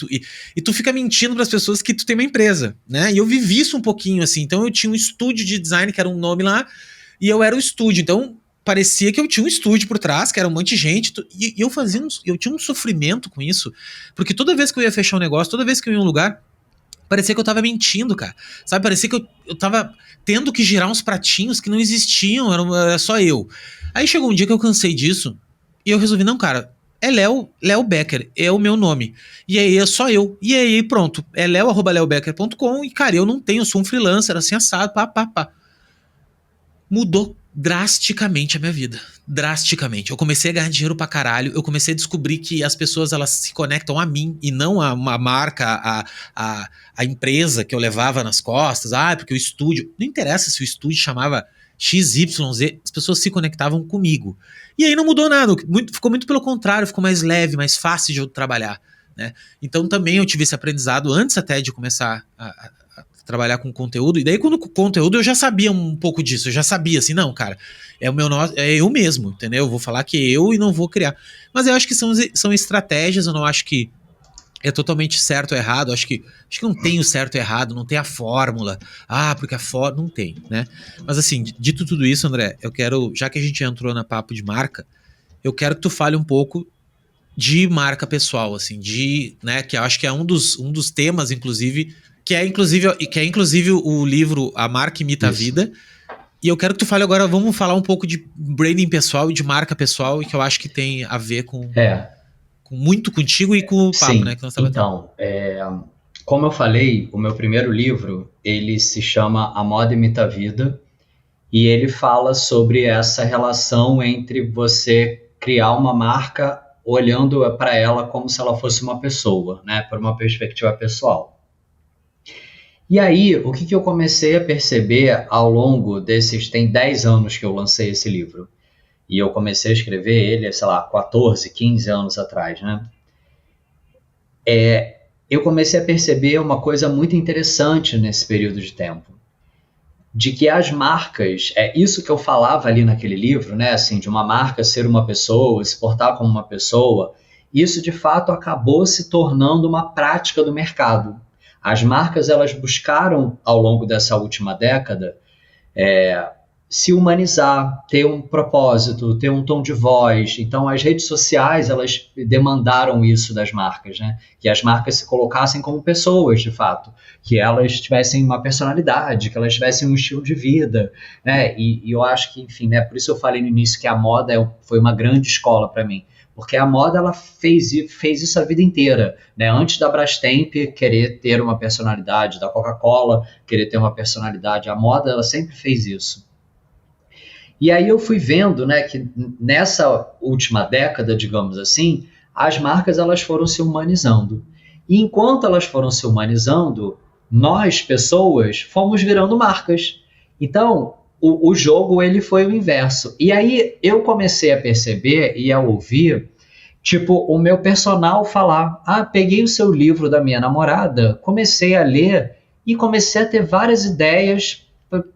e tu fica mentindo pras pessoas que tu tem uma empresa, né? E eu vivi isso um pouquinho, assim, então eu tinha um estúdio de design, que era um nome lá, e eu era o estúdio, então parecia que eu tinha um estúdio por trás, que era um monte de gente, e eu tinha um sofrimento com isso, porque toda vez que eu ia fechar um negócio, toda vez que eu ia em um lugar, parecia que eu tava mentindo, cara. Sabe, parecia que eu tava tendo que girar uns pratinhos que não existiam, era só eu. Aí chegou um dia que eu cansei disso e eu resolvi, não, cara, é Léo Becker, é o meu nome. E aí é só eu. E aí pronto, é leo@leobecker.com e, cara, eu sou um freelancer, assim, assado, pá. Mudou drasticamente a minha vida. Drasticamente. Eu comecei a ganhar dinheiro pra caralho. Eu comecei a descobrir que as pessoas, elas se conectam a mim e não a uma marca, a empresa que eu levava nas costas. Porque o estúdio... Não interessa se o estúdio chamava XYZ, as pessoas se conectavam comigo. E aí não mudou nada. Ficou muito pelo contrário. Ficou mais leve, mais fácil de eu trabalhar, né? Então também eu tive esse aprendizado antes até de começar a trabalhar com conteúdo, e daí quando com conteúdo eu já sabia um pouco disso, eu já sabia assim, não, cara, é eu mesmo, entendeu? Eu vou falar que eu e não vou criar. Mas eu acho que são estratégias, eu não acho que é totalmente certo ou errado, acho que não tem o certo ou errado, não tem a fórmula, porque a fórmula não tem, né? Mas assim, dito tudo isso, André, eu quero, já que a gente entrou na papo de marca, eu quero que tu fale um pouco de marca pessoal, assim, né, que eu acho que é um dos temas, inclusive, que é inclusive o livro A Marca Imita a Vida, E eu quero que tu fale agora, vamos falar um pouco de branding pessoal e de marca pessoal, que eu acho que tem a ver com muito contigo e com o papo, sim. né? Que nós Então, como eu falei, o meu primeiro livro, ele se chama A Moda Imita a Vida, e ele fala sobre essa relação entre você criar uma marca olhando para ela como se ela fosse uma pessoa, né? Por uma perspectiva pessoal. E aí, o que eu comecei a perceber ao longo desses... Tem 10 anos que eu lancei esse livro. E eu comecei a escrever ele, sei lá, 14, 15 anos atrás, né? Eu comecei a perceber uma coisa muito interessante nesse período de tempo. De que as marcas... isso que eu falava ali naquele livro, né? Assim, de uma marca ser uma pessoa, se portar como uma pessoa. Isso, de fato, acabou se tornando uma prática do mercado. As marcas, elas buscaram, ao longo dessa última década, se humanizar, ter um propósito, ter um tom de voz. Então, as redes sociais, elas demandaram isso das marcas, né? Que as marcas se colocassem como pessoas, de fato. Que elas tivessem uma personalidade, que elas tivessem um estilo de vida, né? E eu acho que, enfim, né? Por isso eu falei no início que a moda foi uma grande escola para mim. Porque a moda, ela fez isso a vida inteira, né? Antes da Brastemp querer ter uma personalidade, da Coca-Cola querer ter uma personalidade, a moda, ela sempre fez isso. E aí eu fui vendo, né, que nessa última década, digamos assim, as marcas, elas foram se humanizando. E enquanto elas foram se humanizando, nós, pessoas, fomos virando marcas. Então, o jogo, ele foi o inverso. E aí eu comecei a perceber e a ouvir, tipo, o meu personal falar: peguei o seu livro da minha namorada, comecei a ler e comecei a ter várias ideias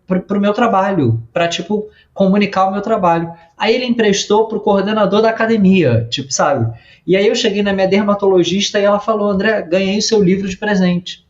para o meu trabalho, para, tipo, comunicar o meu trabalho. Aí ele emprestou para o coordenador da academia, tipo, sabe? E aí eu cheguei na minha dermatologista e ela falou: André, ganhei o seu livro de presente.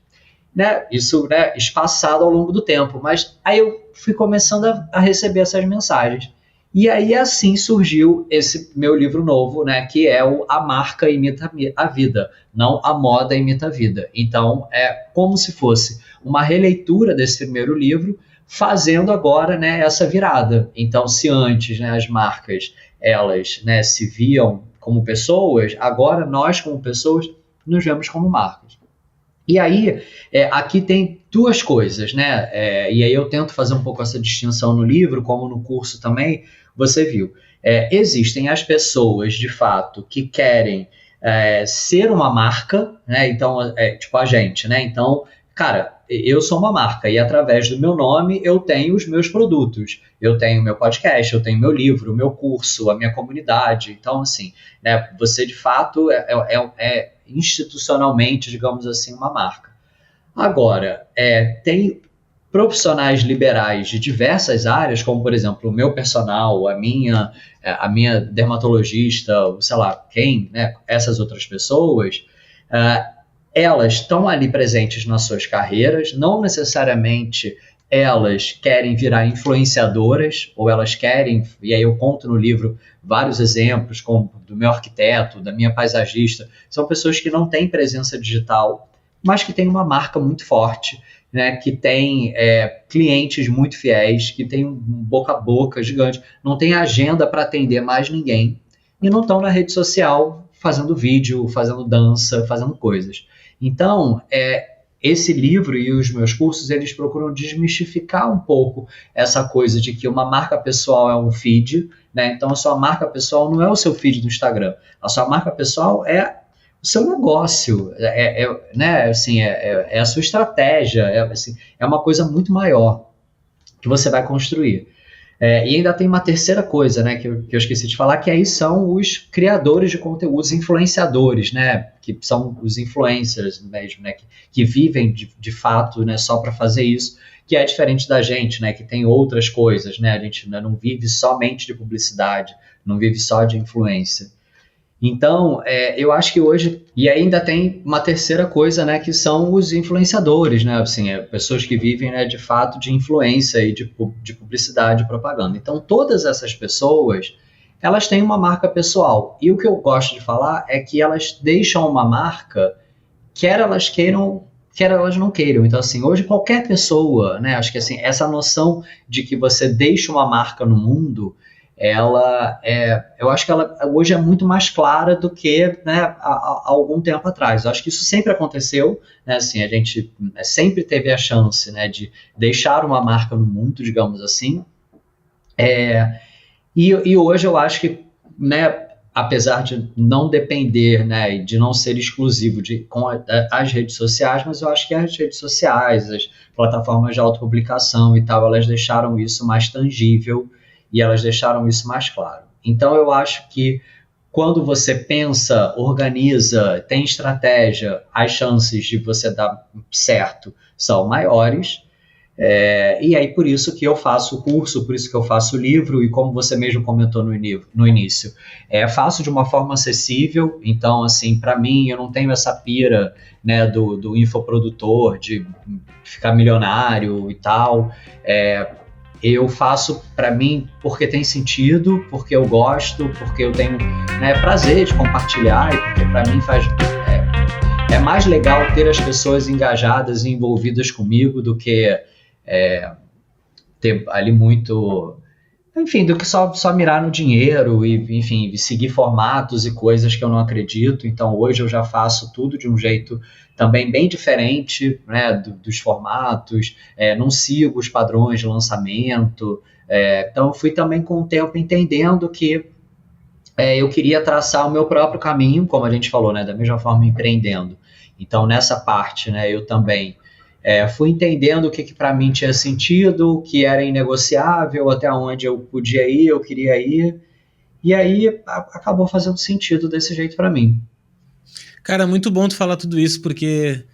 Né? Isso, né, espaçado ao longo do tempo, mas aí eu fui começando a receber essas mensagens. E aí assim surgiu esse meu livro novo, né, que é o A Marca Imita a Vida, não A Moda Imita a Vida. Então é como se fosse uma releitura desse primeiro livro, fazendo agora, né, essa virada. Então, se antes, né, as marcas, elas, né, se viam como pessoas, agora nós, como pessoas, nos vemos como marcas. E aí, aqui tem duas coisas, né? E aí eu tento fazer um pouco essa distinção no livro, como no curso também, você viu. Existem as pessoas, de fato, que querem ser uma marca, né? Então, tipo a gente, né? Então, cara, eu sou uma marca e através do meu nome eu tenho os meus produtos. Eu tenho meu podcast, eu tenho meu livro, o meu curso, a minha comunidade. Então, assim, né, você de fato institucionalmente, digamos assim, uma marca. Agora, tem profissionais liberais de diversas áreas, como, por exemplo, o meu personal, a minha dermatologista, sei lá, quem, né, essas outras pessoas, elas estão ali presentes nas suas carreiras, não necessariamente elas querem virar influenciadoras, ou elas querem, e aí eu conto no livro vários exemplos, como do meu arquiteto, da minha paisagista, são pessoas que não têm presença digital, mas que têm uma marca muito forte, né, que tem clientes muito fiéis, que tem um boca a boca gigante, não tem agenda para atender mais ninguém, e não estão na rede social fazendo vídeo, fazendo dança, fazendo coisas. Então, esse livro e os meus cursos, eles procuram desmistificar um pouco essa coisa de que uma marca pessoal é um feed, né? Então, a sua marca pessoal não é o seu feed do Instagram. A sua marca pessoal é o seu negócio, né? Assim, é a sua estratégia, assim, é uma coisa muito maior que você vai construir. E ainda tem uma terceira coisa, né, que eu esqueci de falar, que aí são os criadores de conteúdo, os influenciadores, né, que são os influencers mesmo, né, que vivem de fato, né, só para fazer isso, que é diferente da gente, né, que tem outras coisas, né, a gente, né, não vive somente de publicidade, não vive só de influência. Então, eu acho que hoje... E ainda tem uma terceira coisa, né, que são os influenciadores, né, assim, pessoas que vivem, né, de fato de influência e de publicidade e propaganda. Então, todas essas pessoas, elas têm uma marca pessoal. E o que eu gosto de falar é que elas deixam uma marca, quer elas queiram quer elas não queiram. Então, assim, hoje qualquer pessoa, né, acho que assim, essa noção de que você deixa uma marca no mundo, eu acho que ela hoje é muito mais clara do que, né, há algum tempo atrás. Eu acho que isso sempre aconteceu, né, assim, a gente sempre teve a chance, né, de deixar uma marca no mundo, digamos assim. E hoje eu acho que, né, apesar de não depender, né, de não ser exclusivo com as redes sociais, mas eu acho que as redes sociais, as plataformas de autopublicação e tal, elas deixaram isso mais tangível e elas deixaram isso mais claro. Então eu acho que quando você pensa, organiza, tem estratégia, as chances de você dar certo são maiores. E aí por isso que eu faço o curso, por isso que eu faço o livro, e como você mesmo comentou no início, faço de uma forma acessível. Então, assim, para mim, eu não tenho essa pira, né, do infoprodutor, de ficar milionário e tal. Eu faço para mim porque tem sentido, porque eu gosto, porque eu tenho, né, prazer de compartilhar, e porque para mim é mais legal ter as pessoas engajadas e envolvidas comigo do que ter ali muito, enfim, do que só mirar no dinheiro e, enfim, seguir formatos e coisas que eu não acredito. Então hoje eu já faço tudo de um jeito também bem diferente, né, dos formatos, não sigo os padrões de lançamento. Então eu fui também com o tempo entendendo que eu queria traçar o meu próprio caminho, como a gente falou, né, da mesma forma empreendendo. Então nessa parte, né, eu também fui entendendo o que para mim tinha sentido, o que era inegociável, até onde eu podia ir, eu queria ir, e aí acabou fazendo sentido desse jeito para mim. Cara, é muito bom tu falar tudo isso, porque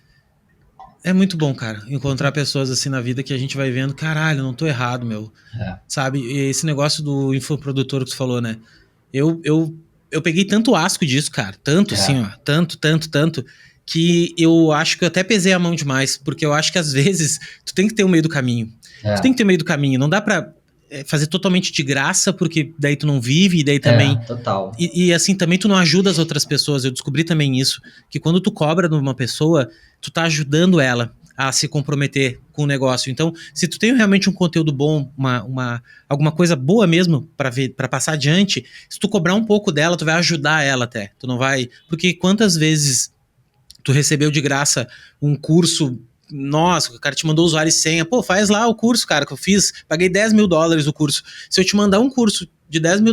é muito bom, cara, encontrar pessoas assim na vida que a gente vai vendo, caralho, não tô errado, meu. Sabe, e esse negócio do infoprodutor que tu falou, né? Eu peguei tanto asco disso, cara, tanto assim, ó, tanto, que eu acho que eu até pesei a mão demais, porque eu acho que às vezes tu tem que ter o meio do caminho. Tu tem que ter o meio do caminho, não dá pra fazer totalmente de graça, porque daí tu não vive, e daí também... total. E assim, também tu não ajuda as outras pessoas. Eu descobri também isso, que quando tu cobra de uma pessoa, tu tá ajudando ela a se comprometer com o negócio. Então, se tu tem realmente um conteúdo bom, alguma coisa boa mesmo para passar adiante, se tu cobrar um pouco dela, tu vai ajudar ela até. Tu não vai... Porque quantas vezes tu recebeu de graça um curso, nossa, o cara te mandou usuário e senha, pô, faz lá o curso, cara, que eu fiz, paguei $10 mil o curso. Se eu te mandar um curso de $10 mil,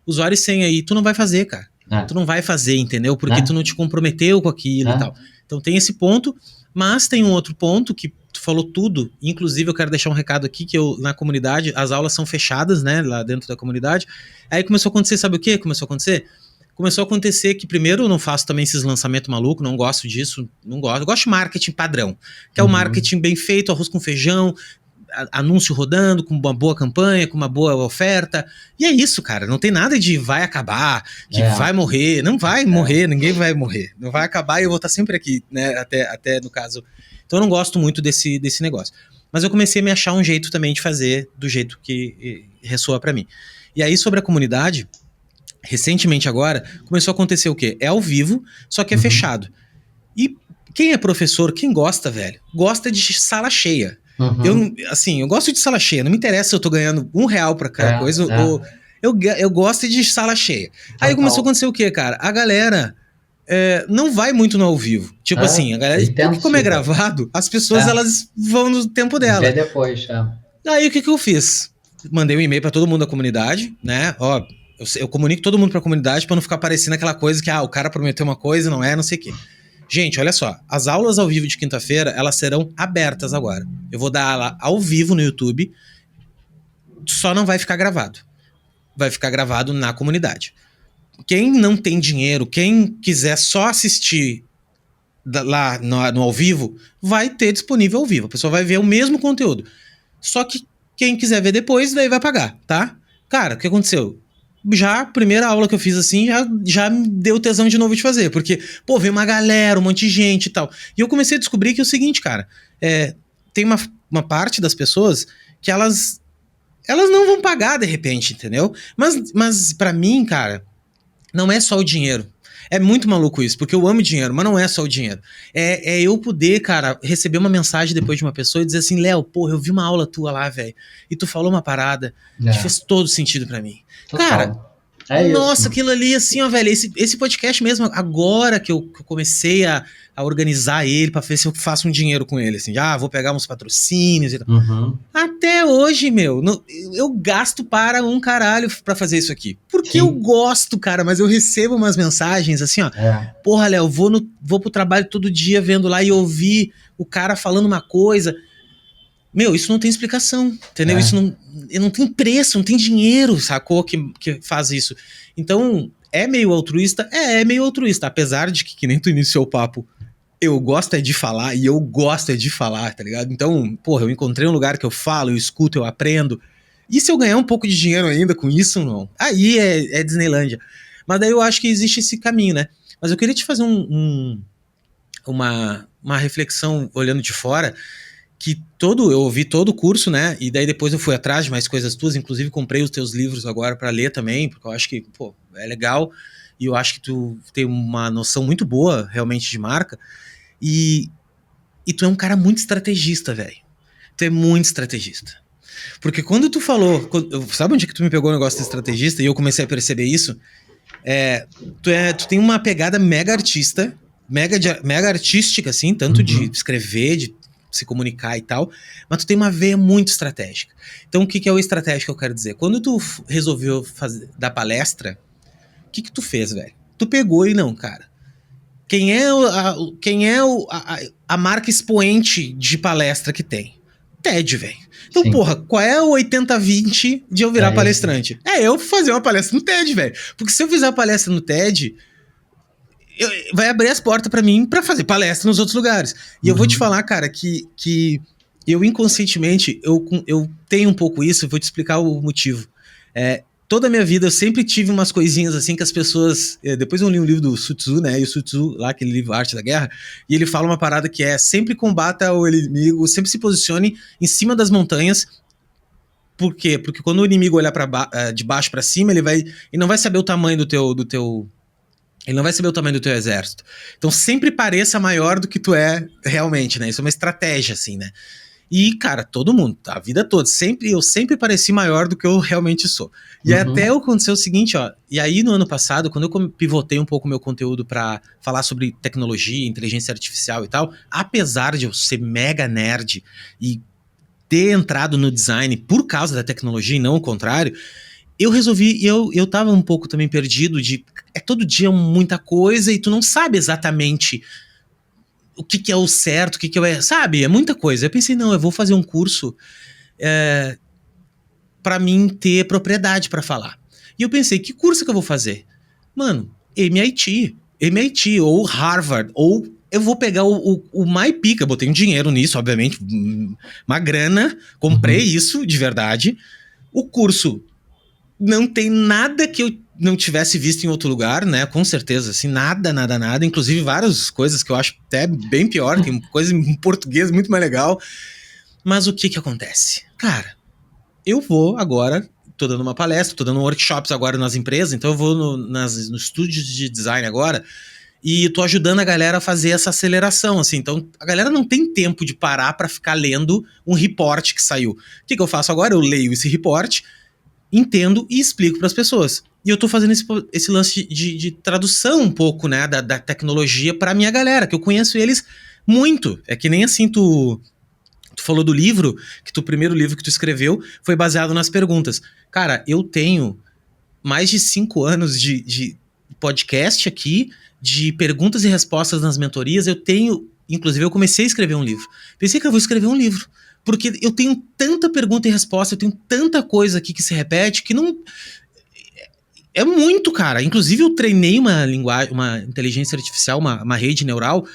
usuário e senha aí, tu não vai fazer, cara. Tu não vai fazer, entendeu? Porque tu não te comprometeu com aquilo e tal. Então tem esse ponto, mas tem um outro ponto que tu falou tudo, inclusive eu quero deixar um recado aqui, que na comunidade, as aulas são fechadas, né, lá dentro da comunidade. Aí começou a acontecer, sabe o que começou a acontecer? Começou a acontecer que, primeiro, eu não faço também esses lançamentos malucos, não gosto disso, não gosto. Eu gosto de marketing padrão, que é o marketing bem feito, arroz com feijão, anúncio rodando, com uma boa campanha, com uma boa oferta. E é isso, cara, não tem nada de vai acabar, que vai morrer, não vai morrer, ninguém vai morrer. Não vai acabar e eu vou estar sempre aqui, né, até no caso. Então eu não gosto muito desse negócio. Mas eu comecei a me achar um jeito também de fazer do jeito que ressoa pra mim. E aí, sobre a comunidade... Recentemente agora, começou a acontecer o quê? É ao vivo, só que é fechado. E quem é professor, quem gosta, velho, gosta de sala cheia. Eu gosto de sala cheia, não me interessa se eu tô ganhando R$1 pra cada coisa, ou eu gosto de sala cheia. Aí começou a acontecer o quê, cara? A galera não vai muito no ao vivo. Tipo assim, a galera, porque como é gravado, as pessoas elas vão no tempo dela. Vê depois, Aí o que eu fiz? Mandei um e-mail pra todo mundo da comunidade, né? Ó, eu comunico todo mundo pra comunidade pra não ficar parecendo aquela coisa que, o cara prometeu uma coisa, não sei o quê. Gente, olha só, as aulas ao vivo de quinta-feira, elas serão abertas agora. Eu vou dar ela ao vivo no YouTube, só não vai ficar gravado. Vai ficar gravado na comunidade. Quem não tem dinheiro, quem quiser só assistir lá no ao vivo, vai ter disponível ao vivo. A pessoa vai ver o mesmo conteúdo. Só que quem quiser ver depois, daí vai pagar, tá? Cara, o que aconteceu? Já a primeira aula que eu fiz assim, já me deu tesão de novo de fazer, porque, pô, veio uma galera, um monte de gente e tal. E eu comecei a descobrir que é o seguinte, cara, tem uma parte das pessoas que elas não vão pagar de repente, entendeu? Mas para mim, cara, não é só o dinheiro. É muito maluco isso, porque eu amo dinheiro, mas não é só o dinheiro. É eu poder, cara, receber uma mensagem depois de uma pessoa e dizer assim, Léo, porra, eu vi uma aula tua lá, velho, e tu falou uma parada que fez todo sentido pra mim. Total. Cara, nossa, aquilo ali, assim, ó, velho, esse podcast mesmo, agora que eu comecei a organizar ele pra ver se eu faço um dinheiro com ele, assim, vou pegar uns patrocínios e tal. Até hoje, meu, eu gasto para um caralho pra fazer isso aqui. Porque eu gosto, cara, mas eu recebo umas mensagens assim, ó. Porra, Léo, vou pro trabalho todo dia vendo lá e ouvir o cara falando uma coisa. Meu, isso não tem explicação, entendeu? Isso não tem preço, não tem dinheiro, sacou? Que faz isso. Então, é meio altruísta? É meio altruísta. Apesar de que nem tu iniciou o papo, eu gosto de falar e eu gosto de falar, tá ligado? Então, porra, eu encontrei um lugar que eu falo, eu escuto, eu aprendo. E se eu ganhar um pouco de dinheiro ainda com isso, não? Aí é Disneylândia. Mas daí eu acho que existe esse caminho, né? Mas eu queria te fazer uma reflexão olhando de fora, que eu ouvi todo o curso, né? E daí depois eu fui atrás de mais coisas tuas, inclusive comprei os teus livros agora para ler também, porque eu acho que, pô, é legal. E eu acho que tu tem uma noção muito boa, realmente, de marca. E tu é um cara muito estrategista, velho. Tu é muito estrategista. Porque quando tu falou... sabe onde que tu me pegou o negócio de estrategista? E eu comecei a perceber isso? Tu tem uma pegada mega artista, mega artística, assim, tanto de escrever, de se comunicar e tal, mas tu tem uma veia muito estratégica. Então, o que é o estratégico que eu quero dizer? Quando tu resolveu dar palestra, o que tu fez, velho? Tu pegou e não, cara. Quem é a marca expoente de palestra que tem? TED, velho. Então, sim, porra, qual é o 80-20 de eu virar palestrante? Eu fazer uma palestra no TED, velho. Porque se eu fizer uma palestra no TED, vai abrir as portas pra mim pra fazer palestra nos outros lugares. E eu vou te falar, cara, que eu inconscientemente, eu tenho um pouco isso, eu vou te explicar o motivo. Toda a minha vida eu sempre tive umas coisinhas assim que as pessoas... Depois eu li um livro do Sun Tzu, né? E o Sun Tzu, lá, aquele livro Arte da Guerra, e ele fala uma parada que sempre combata o inimigo, sempre se posicione em cima das montanhas. Por quê? Porque quando o inimigo olhar de baixo pra cima, ele não vai saber o tamanho do teu ele não vai saber o tamanho do teu exército. Então sempre pareça maior do que tu é realmente, né? Isso é uma estratégia, assim, né? E, cara, todo mundo, a vida toda, eu sempre pareci maior do que eu realmente sou. E até aconteceu o seguinte, ó, e aí no ano passado, quando eu pivotei um pouco o meu conteúdo pra falar sobre tecnologia, inteligência artificial e tal, apesar de eu ser mega nerd e ter entrado no design por causa da tecnologia e não o contrário, eu resolvi, eu tava um pouco também perdido todo dia muita coisa e tu não sabe exatamente o que é o certo, o que é o... Sabe, é muita coisa. Eu pensei, não, eu vou fazer um curso pra mim ter propriedade pra falar. E eu pensei, que curso que eu vou fazer? Mano, MIT, ou Harvard, ou eu vou pegar o MyPica, eu botei um dinheiro nisso, obviamente, uma grana, comprei isso de verdade. O curso não tem nada que eu não tivesse visto em outro lugar, né? Com certeza, assim, nada. Inclusive várias coisas que eu acho até bem pior, tem coisa em português muito mais legal. Mas o que acontece? Cara, eu vou agora, tô dando uma palestra, tô dando workshops agora nas empresas, então eu vou nos estúdios de design agora e tô ajudando a galera a fazer essa aceleração, assim. Então a galera não tem tempo de parar pra ficar lendo um report que saiu. O que eu faço agora? Eu leio esse report, entendo e explico para as pessoas. E eu tô fazendo esse lance de tradução um pouco, né, da tecnologia para minha galera, que eu conheço eles muito. É que nem assim, tu falou do livro, o primeiro livro que tu escreveu foi baseado nas perguntas. Cara, eu tenho mais de 5 anos de podcast aqui, de perguntas e respostas nas mentorias. Inclusive eu comecei a escrever um livro. Pensei que eu vou escrever um livro. Porque eu tenho tanta pergunta e resposta, eu tenho tanta coisa aqui que se repete, que não... É muito, cara. Inclusive eu treinei uma inteligência artificial, uma rede neural,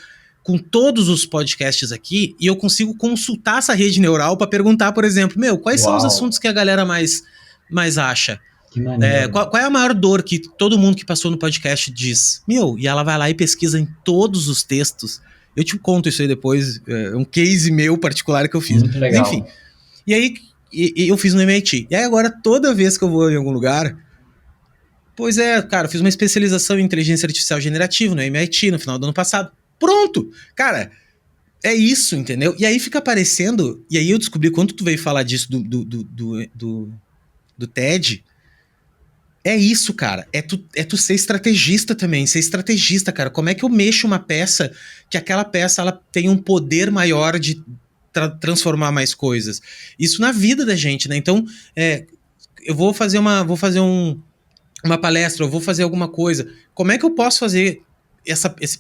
com todos os podcasts aqui, e eu consigo consultar essa rede neural para perguntar, por exemplo, quais são os assuntos que a galera mais acha? Que maneiro. Qual é a maior dor que todo mundo que passou no podcast diz? E ela vai lá e pesquisa em todos os textos. Eu te conto isso aí depois, um case meu particular que eu fiz. Muito legal. Enfim, e aí eu fiz no MIT. E aí agora, toda vez que eu vou em algum lugar, Pois é, cara, eu fiz uma especialização em inteligência artificial generativa no MIT no final do ano passado. Pronto! Cara, é isso, entendeu? E aí fica aparecendo, e aí eu descobri quando tu veio falar disso do TED, é isso, cara. É tu ser estrategista também, ser estrategista, cara. Como é que eu mexo uma peça que aquela peça ela tem um poder maior de transformar mais coisas? Isso na vida da gente, né? Então, eu vou fazer uma palestra, eu vou fazer alguma coisa. Como é que eu posso fazer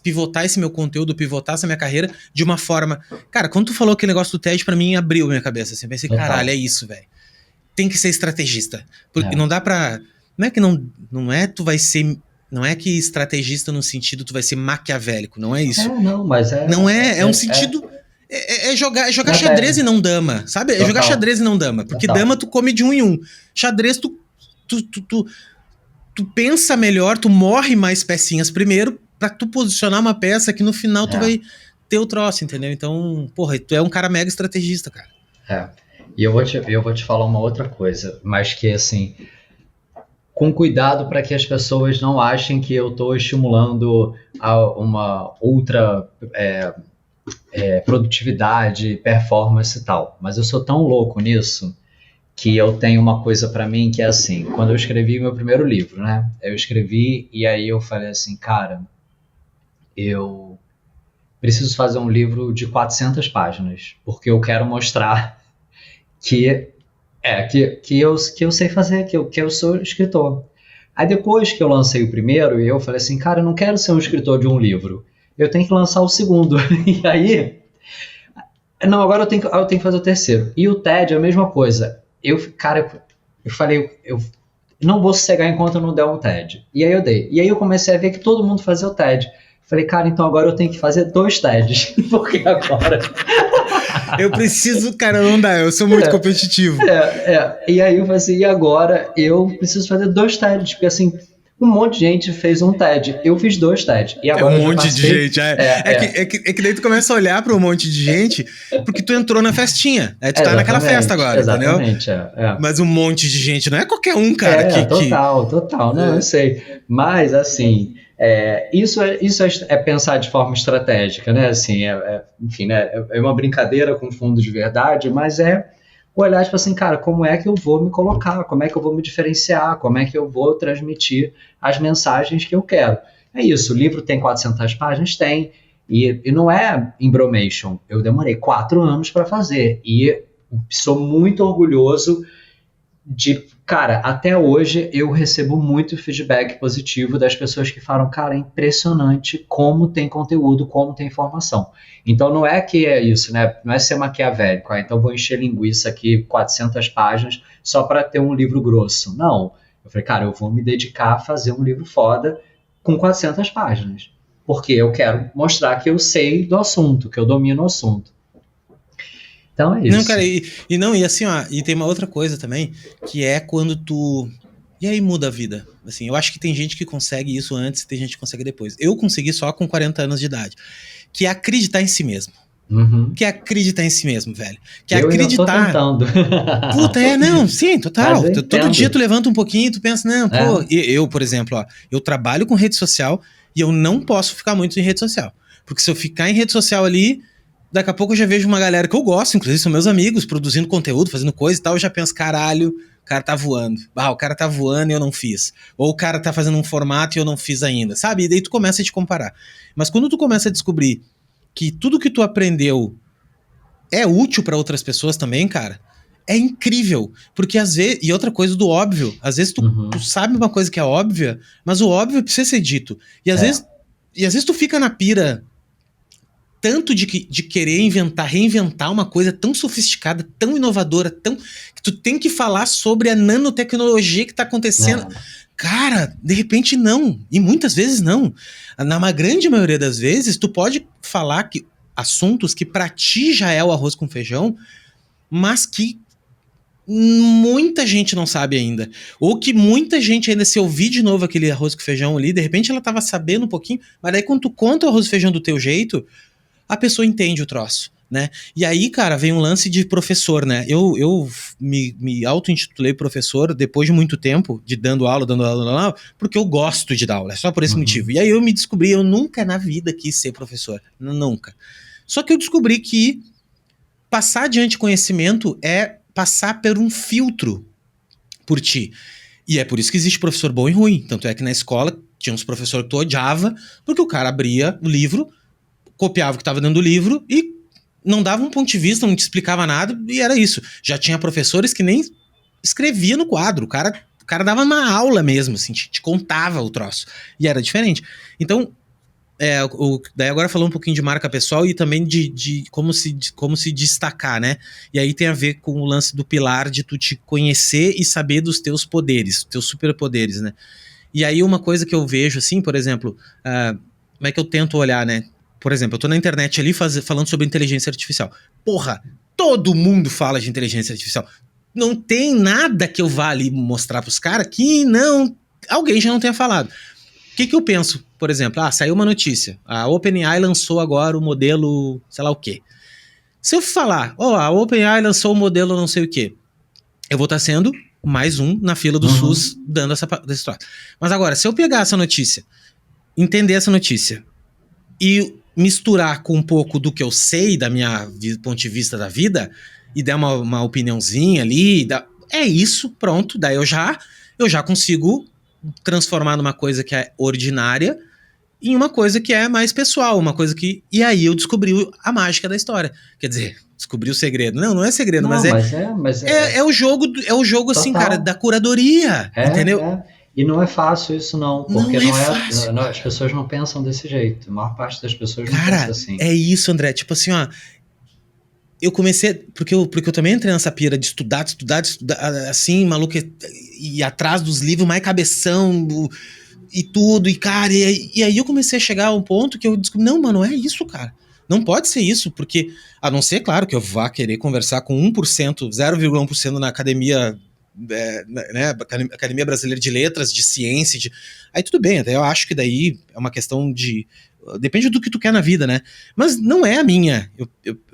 pivotar esse meu conteúdo, pivotar essa minha carreira de uma forma... Cara, quando tu falou aquele negócio do TED, pra mim abriu minha cabeça. Assim, eu pensei, Total. caralho, é isso, velho. Tem que ser estrategista. Porque não dá pra... Não é que não é tu vai ser... Não é que estrategista no sentido tu vai ser maquiavélico, não é isso. Não, mas Não é um sentido... É jogar xadrez e não dama, sabe? É jogar xadrez e não dama. Porque dama tu come de um em um. Xadrez tu pensa melhor, tu morre mais pecinhas primeiro pra tu posicionar uma peça que no final tu vai ter o troço, entendeu? Então, porra, tu é um cara mega estrategista, cara. E eu vou te falar uma outra coisa, mas que assim, com cuidado para que as pessoas não achem que eu estou estimulando uma ultra produtividade, performance e tal. Mas eu sou tão louco nisso que eu tenho uma coisa para mim que é assim, quando eu escrevi meu primeiro livro, né? Eu escrevi e aí eu falei assim, cara, eu preciso fazer um livro de 400 páginas, porque eu quero mostrar que eu sei fazer, que eu sou escritor. Aí depois que eu lancei o primeiro, eu falei assim, cara, eu não quero ser um escritor de um livro, eu tenho que lançar o segundo. E aí, não, agora eu tenho que fazer o terceiro. E o TED é a mesma coisa. Eu falei, eu não vou sossegar enquanto eu não der um TED. E aí eu dei. E aí eu comecei a ver que todo mundo fazia o TED. Falei, cara, então agora eu tenho que fazer 2 TEDs. Porque agora... Eu preciso, cara, não dá, eu sou muito competitivo. E aí eu falei assim, e agora eu preciso fazer 2 TEDs, porque assim, um monte de gente fez um TED, eu fiz 2 TEDs. E agora um monte de gente, é que daí tu começa a olhar para um monte de gente, porque tu entrou na festinha, aí tu tá naquela festa agora, entendeu? Mas um monte de gente, não é qualquer um, cara. Total, não, eu sei. Mas assim... Isso é pensar de forma estratégica, né? Assim, enfim, né? É uma brincadeira com fundo de verdade, mas é olhar, tipo assim, cara, como é que eu vou me colocar? Como é que eu vou me diferenciar? Como é que eu vou transmitir as mensagens que eu quero? É isso, o livro tem 400 páginas? Tem, e não é embromation. Eu demorei 4 anos para fazer, e sou muito orgulhoso de... Cara, até hoje eu recebo muito feedback positivo das pessoas que falam, cara, é impressionante como tem conteúdo, como tem informação. Então não é que é isso, né? Não é ser maquiavélico, então vou encher linguiça aqui, 400 páginas, só para ter um livro grosso. Não. Eu falei, cara, eu vou me dedicar a fazer um livro foda com 400 páginas. Porque eu quero mostrar que eu sei do assunto, que eu domino o assunto. Então é isso. Não, cara, e assim, ó, e tem uma outra coisa também, que é quando tu... E aí muda a vida. Assim, eu acho que tem gente que consegue isso antes e tem gente que consegue depois. Eu consegui só com 40 anos de idade. Que é acreditar em si mesmo. Que é acreditar em si mesmo, velho. Que é acreditar. Eu tô tentando. Puta, não, sim, total. Todo dia tu levanta um pouquinho e tu pensa, não, pô... Eu, por exemplo, ó, eu trabalho com rede social e eu não posso ficar muito em rede social. Porque se eu ficar em rede social ali... Daqui a pouco eu já vejo uma galera que eu gosto, inclusive são meus amigos, produzindo conteúdo, fazendo coisa e tal, eu já penso, caralho, o cara tá voando. O cara tá voando e eu não fiz. Ou o cara tá fazendo um formato e eu não fiz ainda, sabe? E daí tu começa a te comparar. Mas quando tu começa a descobrir que tudo que tu aprendeu é útil pra outras pessoas também, cara, é incrível. Porque às vezes... E outra coisa do óbvio. Às vezes tu sabe uma coisa que é óbvia, mas o óbvio precisa ser dito. E às vezes tu fica na pira... tanto de querer reinventar uma coisa tão sofisticada, tão inovadora, que tu tem que falar sobre a nanotecnologia que tá acontecendo. Cara, de repente não. E muitas vezes não. Na grande maioria das vezes, tu pode falar que assuntos que pra ti já é o arroz com feijão, mas que muita gente não sabe ainda. Ou que muita gente ainda, se ouvir de novo aquele arroz com feijão ali, de repente ela tava sabendo um pouquinho, mas daí quando tu conta o arroz com feijão do teu jeito... a pessoa entende o troço, né? E aí, cara, vem um lance de professor, né? Eu me auto-intitulei professor depois de muito tempo de dando aula, porque eu gosto de dar aula, é só por esse motivo. E aí eu me descobri, eu nunca na vida quis ser professor, nunca. Só que eu descobri que passar adiante conhecimento é passar por um filtro por ti. E é por isso que existe professor bom e ruim. Tanto é que na escola tinha uns professores que tu odiava, porque o cara abria o livro, copiava o que estava dentro do livro e não dava um ponto de vista, não te explicava nada, e era isso. Já tinha professores que nem escrevia no quadro, o cara dava uma aula mesmo, assim, te contava o troço. E era diferente. Então, daí agora falando um pouquinho de marca pessoal e também de como se destacar, né? E aí tem a ver com o lance do pilar de tu te conhecer e saber dos teus poderes, teus superpoderes, né? E aí uma coisa que eu vejo, assim, por exemplo, como é que eu tento olhar, né? Por exemplo, eu tô na internet ali falando sobre inteligência artificial. Porra, todo mundo fala de inteligência artificial. Não tem nada que eu vá ali mostrar pros caras que alguém já não tenha falado. O que eu penso, por exemplo? Saiu uma notícia. A OpenAI lançou agora o modelo, sei lá o quê. Se eu falar, a OpenAI lançou o modelo não sei o quê, eu vou estar sendo mais um na fila do SUS dando essa história. Mas agora, se eu pegar essa notícia, entender essa notícia e misturar com um pouco do que eu sei da minha ponto de vista da vida e der uma opiniãozinha ali, é isso, pronto. Daí eu já consigo transformar numa coisa que é ordinária em uma coisa que é mais pessoal, uma coisa que... E aí eu descobri a mágica da história. Quer dizer, descobri o segredo. Não é segredo, mas é o jogo assim, cara, da curadoria, entendeu? E não é fácil isso não, porque as pessoas não pensam desse jeito. A maior parte das pessoas não pensa assim. É isso, André. Tipo assim, eu comecei, porque eu também entrei nessa pira de estudar, assim, maluco, e atrás dos livros, mais cabeção, e tudo, e cara, e aí eu comecei a chegar a um ponto que eu descobri, não, mano, é isso, cara. Não pode ser isso, porque, a não ser, claro, que eu vá querer conversar com 1%, 0,1% na academia, né, Academia Brasileira de Letras, de Ciência, aí tudo bem, até eu acho que daí é uma questão de... Depende do que tu quer na vida, né? Mas não é a minha.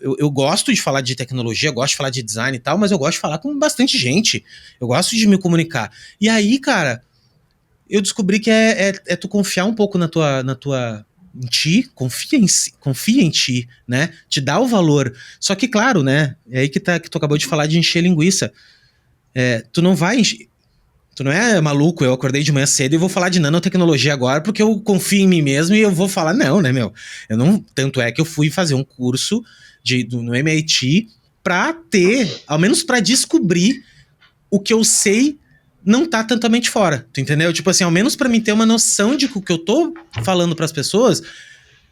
Eu gosto de falar de tecnologia, gosto de falar de design e tal, mas eu gosto de falar com bastante gente. Eu gosto de me comunicar. E aí, cara, eu descobri que é tu confiar um pouco em ti, confia em ti, né? Te dá o valor. Só que, claro, né? É aí que tu acabou de falar de encher linguiça. Tu não vai encher... Tu não é maluco, eu acordei de manhã cedo e vou falar de nanotecnologia agora porque eu confio em mim mesmo e eu vou falar, não, né, meu? Eu não, tanto é que eu fui fazer um curso no MIT pra ter, ao menos pra descobrir o que eu sei não tá totalmente fora, tu entendeu? Tipo assim, ao menos pra mim ter uma noção de que o que eu tô falando pras pessoas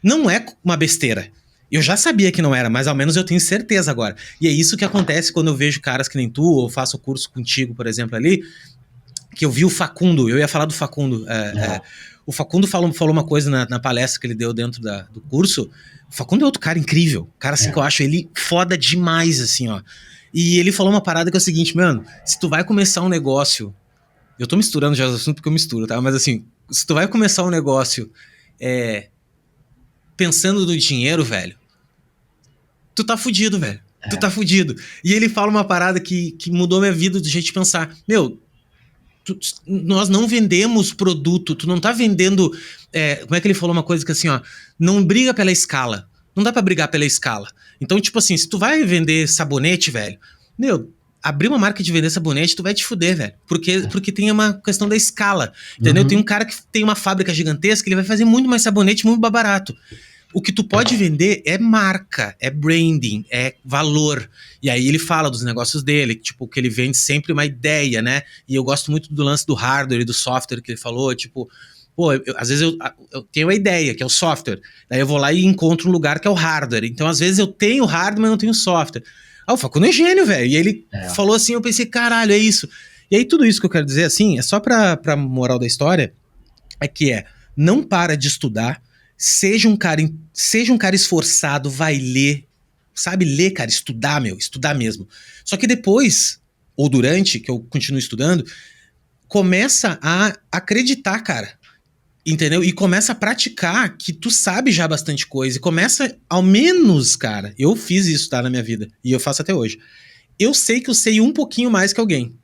não é uma besteira. Eu já sabia que não era, mas ao menos eu tenho certeza agora. E é isso que acontece quando eu vejo caras que nem tu, ou faço o curso contigo, por exemplo, ali, que eu vi o Facundo, eu ia falar do Facundo. O Facundo falou uma coisa na palestra que ele deu dentro do curso. O Facundo é outro cara incrível. Cara, assim, que eu acho ele foda demais, assim, ó. E ele falou uma parada que é o seguinte, mano, se tu vai começar um negócio... Eu tô misturando já os assuntos porque eu misturo, tá? Mas assim, se tu vai começar um negócio pensando no dinheiro, velho, tu tá fudido, velho. Tu tá fudido. E ele fala uma parada que mudou minha vida do jeito de pensar. Meu... nós não vendemos produto, tu não tá vendendo... como é que ele falou uma coisa que assim, ó, não briga pela escala. Não dá pra brigar pela escala. Então, tipo assim, se tu vai vender sabonete, velho, meu, abrir uma marca de vender sabonete, tu vai te fuder, velho. Porque tem uma questão da escala, entendeu? Tem um cara que tem uma fábrica gigantesca, ele vai fazer muito mais sabonete, muito mais barato. O que tu pode vender é marca, é branding, é valor. E aí ele fala dos negócios dele, tipo, que ele vende sempre uma ideia, né? E eu gosto muito do lance do hardware e do software que ele falou, tipo... Pô, às vezes eu tenho a ideia, que é o software. Daí eu vou lá e encontro um lugar que é o hardware. Então, às vezes eu tenho hardware, mas não tenho software. O Facundo é gênio, velho. E ele falou assim, eu pensei, caralho, é isso. E aí tudo isso que eu quero dizer, assim, é só pra moral da história, não para de estudar, seja um cara esforçado, vai ler, sabe ler, cara, estudar mesmo. Só que depois, ou durante, que eu continuo estudando, começa a acreditar, cara. Entendeu? E começa a praticar que tu sabe já bastante coisa. E começa, ao menos, cara, eu fiz isso, tá, na minha vida. E eu faço até hoje. Eu sei que eu sei um pouquinho mais que alguém.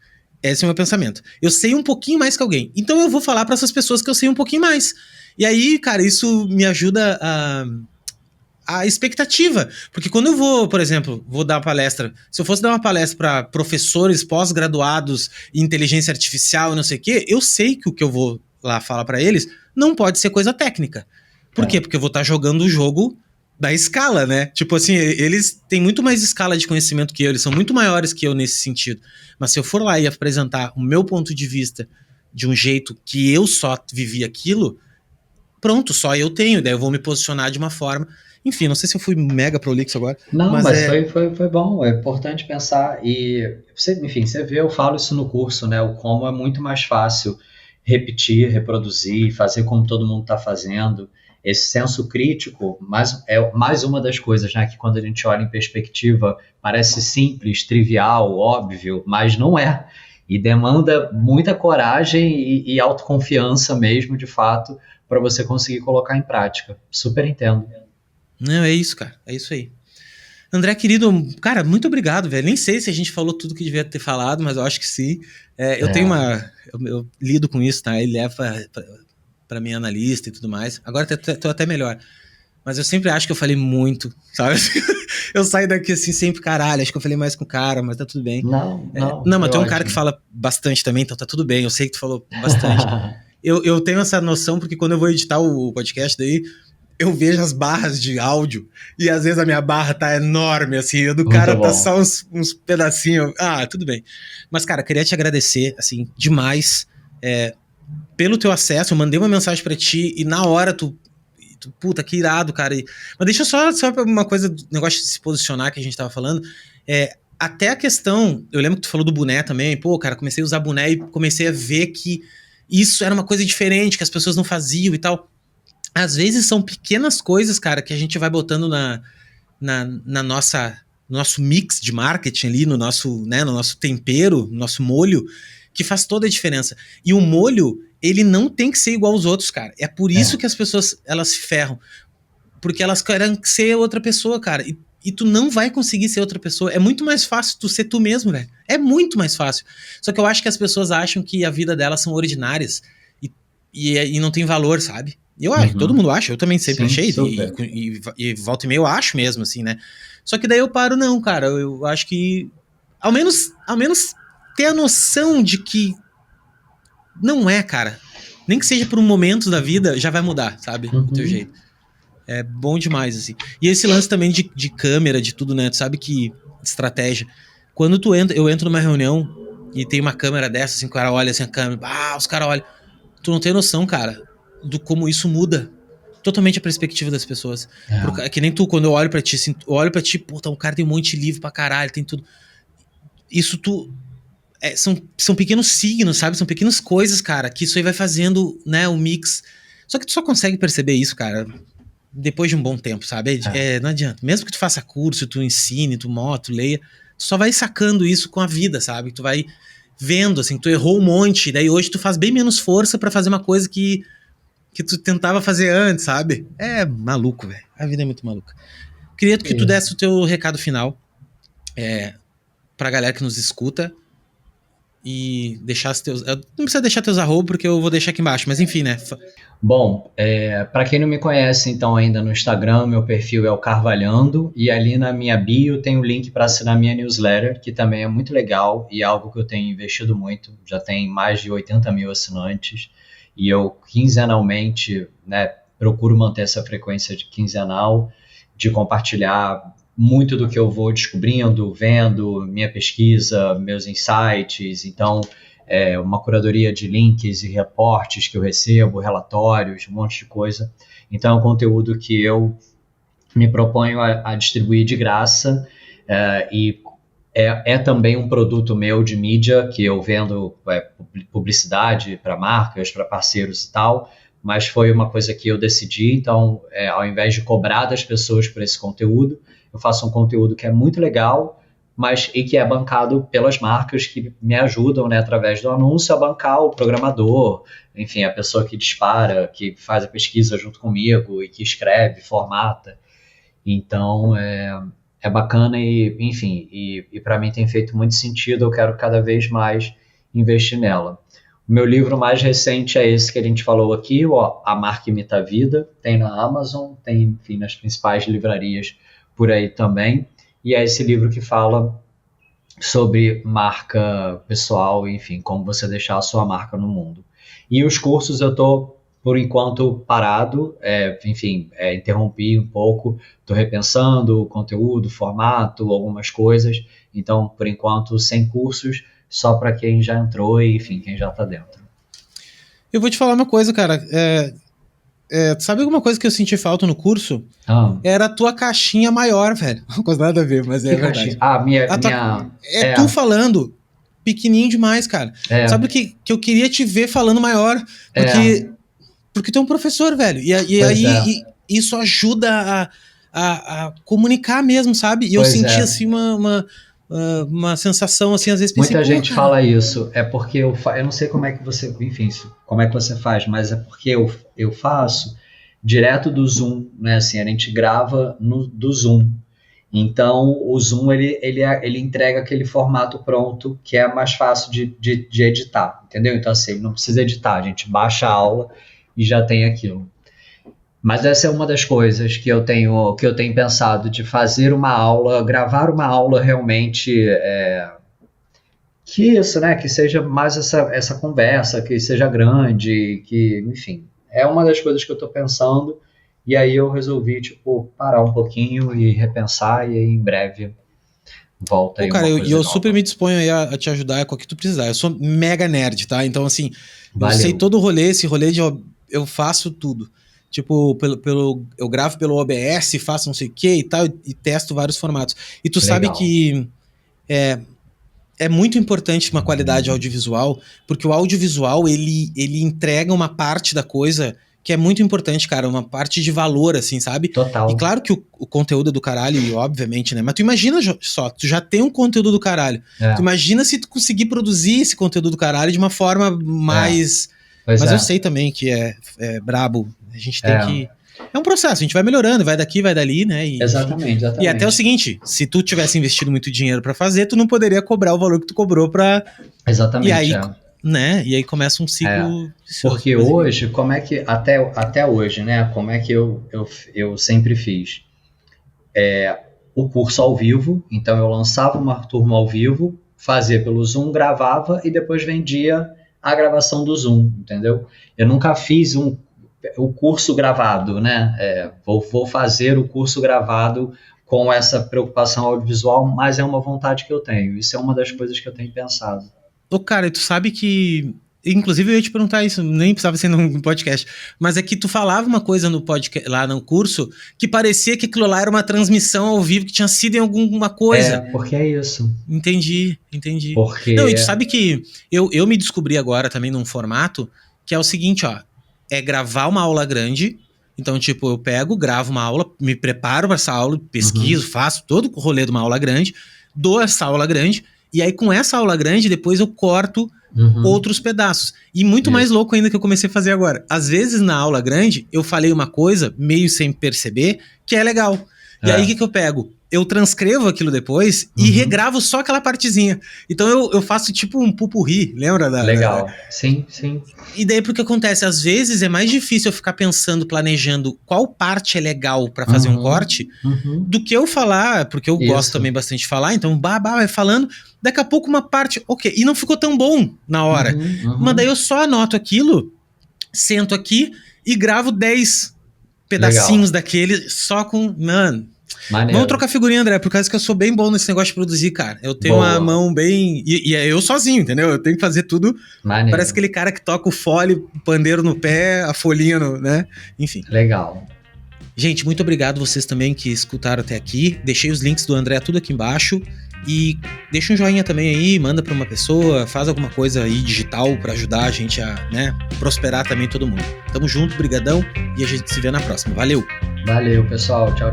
Esse é o meu pensamento. Eu sei um pouquinho mais que alguém. Então eu vou falar para essas pessoas que eu sei um pouquinho mais. E aí, cara, isso me ajuda a expectativa. Porque quando eu vou, por exemplo, vou dar uma palestra, se eu fosse dar uma palestra para professores pós-graduados em inteligência artificial e não sei o quê, eu sei que o que eu vou lá falar para eles não pode ser coisa técnica. Por quê? Porque eu vou estar jogando o jogo da escala, né? Tipo assim, eles têm muito mais escala de conhecimento que eu, eles são muito maiores que eu nesse sentido. Mas se eu for lá e apresentar o meu ponto de vista de um jeito que eu só vivi aquilo, pronto, só eu tenho, daí eu vou me posicionar de uma forma. Enfim, não sei se eu fui mega prolixo agora. Não, mas foi bom, é importante pensar. E, enfim, você vê, eu falo isso no curso, né? O como é muito mais fácil repetir, reproduzir, fazer como todo mundo está fazendo. Esse senso crítico, é mais uma das coisas, né? Que quando a gente olha em perspectiva, parece simples, trivial, óbvio, mas não é. E demanda muita coragem e autoconfiança mesmo, de fato, para você conseguir colocar em prática. Super entendo. Não, é isso, cara. É isso aí. André, querido, cara, muito obrigado, velho. Nem sei se a gente falou tudo que devia ter falado, mas eu acho que sim. Eu tenho uma... Eu lido com isso, tá? Ele leva pra minha analista e tudo mais. Agora tô até melhor. Mas eu sempre acho que eu falei muito, sabe? Eu saio daqui assim sempre, caralho, acho que eu falei mais com o cara, mas tá tudo bem. Não, mas tem um cara que fala bastante também, então tá tudo bem. Eu sei que tu falou bastante. eu tenho essa noção porque quando eu vou editar o podcast daí, eu vejo as barras de áudio e às vezes a minha barra tá enorme, assim, a do cara tá só uns pedacinhos. Ah, tudo bem. Mas, cara, queria te agradecer, assim, demais pelo teu acesso. Eu mandei uma mensagem pra ti e na hora tu puta, que irado, cara. Mas deixa só uma coisa, do negócio de se posicionar que a gente tava falando. Até a questão, eu lembro que tu falou do boné também, pô, cara, comecei a usar boné e comecei a ver que isso era uma coisa diferente, que as pessoas não faziam e tal. Às vezes são pequenas coisas, cara, que a gente vai botando no nosso mix de marketing ali, no nosso tempero, no nosso molho, que faz toda a diferença. E o molho, ele não tem que ser igual aos outros, cara. É por isso que as pessoas, elas se ferram. Porque elas querem ser outra pessoa, cara. E tu não vai conseguir ser outra pessoa. É muito mais fácil tu ser tu mesmo, velho. É muito mais fácil. Só que eu acho que as pessoas acham que a vida delas são ordinárias e não tem valor, sabe? Eu acho, todo mundo acha, eu também sempre achei, e volta e meia eu acho mesmo, assim, né? Só que daí eu paro, não, cara, eu acho que ao menos ter a noção de que não é, cara, nem que seja por um momento da vida, já vai mudar, sabe? O teu jeito. É bom demais, assim. E esse lance também de câmera, de tudo, né? Tu sabe que estratégia. Quando eu entro numa reunião e tem uma câmera dessa, assim, o cara olha assim a câmera, os caras olham. Tu não tem noção, cara, do como isso muda totalmente a perspectiva das pessoas. Porque, que nem tu, quando eu olho pra ti, assim, eu olho pra ti, pô, um cara tem um monte de livro pra caralho, tem tudo. Isso são pequenos signos, sabe? São pequenas coisas, cara, que isso aí vai fazendo, né, o mix. Só que tu só consegue perceber isso, cara, depois de um bom tempo, sabe? Não adianta. Mesmo que tu faça curso, tu ensine, tu leia, tu só vai sacando isso com a vida, sabe? Tu vai vendo, assim, tu errou um monte, daí hoje tu faz bem menos força pra fazer uma coisa que tu tentava fazer antes, sabe? É maluco, velho. A vida é muito maluca. Queria que tu desse o teu recado final pra galera que nos escuta e deixasse teus... Não precisa deixar teus arroba, porque eu vou deixar aqui embaixo, mas enfim, né? Bom, para quem não me conhece, então, ainda no Instagram, meu perfil é o Carvalhando, e ali na minha bio tem o link para assinar minha newsletter, que também é muito legal e algo que eu tenho investido muito. Já tem mais de 80 mil assinantes, e eu quinzenalmente, né, procuro manter essa frequência de quinzenal, de compartilhar muito do que eu vou descobrindo, vendo, minha pesquisa, meus insights. Então, uma curadoria de links e reportes que eu recebo, relatórios, um monte de coisa. Então, é um conteúdo que eu me proponho a distribuir de graça, e é também um produto meu de mídia, que eu vendo publicidade para marcas, para parceiros e tal, mas foi uma coisa que eu decidi. Então, ao invés de cobrar das pessoas por esse conteúdo, eu faço um conteúdo que é muito legal, mas e que é bancado pelas marcas que me ajudam, né, através do anúncio, a bancar o programador, enfim, a pessoa que dispara, que faz a pesquisa junto comigo e que escreve, formata. Então, é bacana e, enfim, e para mim tem feito muito sentido, eu quero cada vez mais investir nela. O meu livro mais recente é esse que a gente falou aqui, A Marca Imita a Vida, tem na Amazon, tem, enfim, nas principais livrarias por aí também, e é esse livro que fala sobre marca pessoal, enfim, como você deixar a sua marca no mundo. E os cursos eu estou, por enquanto, parado, enfim, interrompi um pouco, estou repensando o conteúdo, formato, algumas coisas, então, por enquanto, sem cursos, só para quem já entrou e, enfim, quem já está dentro. Eu vou te falar uma coisa, cara. Sabe alguma coisa que eu senti falta no curso? Era a tua caixinha maior, velho. Não coisa nada a ver, mas é verdade. Tu falando pequenininho demais, cara. Sabe que eu queria te ver falando maior? Porque tu é um professor, velho. E aí isso ajuda a comunicar mesmo, sabe? E eu senti assim uma sensação assim, às vezes pensei, muita gente fala isso, porque eu não sei como é que você, enfim, como é que você faz, mas é porque eu faço direto do Zoom, né, assim, a gente grava do Zoom, então o Zoom ele entrega aquele formato pronto que é mais fácil de editar, entendeu? Então assim, não precisa editar, a gente baixa a aula e já tem aquilo. Mas essa é uma das coisas que eu tenho pensado, de fazer uma aula, gravar uma aula realmente, que isso, né, que seja mais essa conversa, que seja grande, que, enfim, é uma das coisas que eu estou pensando, e aí eu resolvi, parar um pouquinho e repensar, e aí em breve volta aí. Cara, eu super me disponho aí a te ajudar com o que tu precisar. Eu sou mega nerd, tá? Então, assim, eu sei todo o rolê, esse rolê eu faço tudo. Tipo, eu gravo pelo OBS, faço não sei o que e tal, e testo vários formatos. E tu sabe que é muito importante uma qualidade audiovisual, porque o audiovisual, ele entrega uma parte da coisa que é muito importante, cara, uma parte de valor, assim, sabe? Total. E claro que o conteúdo é do caralho, e obviamente, né? Mas tu imagina só, tu já tem um conteúdo do caralho. Tu imagina se tu conseguir produzir esse conteúdo do caralho de uma forma mais... Mas eu sei também que é brabo. A gente tem que... É um processo, a gente vai melhorando, vai daqui, vai dali, né? Exatamente. E até o seguinte, se tu tivesse investido muito dinheiro pra fazer, tu não poderia cobrar o valor que tu cobrou pra... Exatamente, E aí, né? E aí começa um ciclo... Porque hoje, como é que... Até hoje, né? Como é que eu sempre fiz? O curso ao vivo, então eu lançava uma turma ao vivo, fazia pelo Zoom, gravava e depois vendia a gravação do Zoom, entendeu? Eu nunca fiz o curso gravado, né? Vou fazer o curso gravado com essa preocupação audiovisual, mas é uma vontade que eu tenho. Isso é uma das coisas que eu tenho pensado. Cara, tu sabe que... Inclusive eu ia te perguntar isso, nem precisava ser num podcast, mas é que tu falava uma coisa no podcast, lá no curso, que parecia que aquilo lá era uma transmissão ao vivo, que tinha sido em alguma coisa. Porque é isso. Entendi. Porque... Não, e tu sabe que eu me descobri agora também num formato, que é o seguinte, ó, é gravar uma aula grande, então tipo, eu pego, gravo uma aula, me preparo para essa aula, pesquiso, faço todo o rolê de uma aula grande, dou essa aula grande, e aí com essa aula grande, depois eu corto outros pedaços. E muito mais louco ainda que eu comecei a fazer agora. Às vezes na aula grande, eu falei uma coisa, meio sem perceber, que é legal. E aí o que eu pego? Eu transcrevo aquilo depois e regravo só aquela partezinha. Então eu faço tipo um pupurri, lembra? Legal, sim. E daí porque acontece? Às vezes é mais difícil eu ficar pensando, planejando qual parte é legal pra fazer um corte, do que eu falar, porque eu gosto também bastante de falar, então vai falando, daqui a pouco uma parte, ok, e não ficou tão bom na hora. Mas daí eu só anoto aquilo, sento aqui e gravo 10 pedacinhos daquele só com... Mano... Maneiro. Vamos trocar figurinha, André, por causa que eu sou bem bom nesse negócio de produzir, cara. Eu tenho uma mão bem... E é eu sozinho, entendeu? Eu tenho que fazer tudo. Maneiro. Parece aquele cara que toca o fole, o pandeiro no pé, a folhinha no... né? Enfim. Legal. Gente, muito obrigado vocês também que escutaram até aqui. Deixei os links do André tudo aqui embaixo. E deixa um joinha também aí, manda pra uma pessoa, faz alguma coisa aí digital pra ajudar a gente a, né, prosperar também todo mundo. Tamo junto, brigadão, e a gente se vê na próxima. Valeu! Valeu, pessoal. Tchau.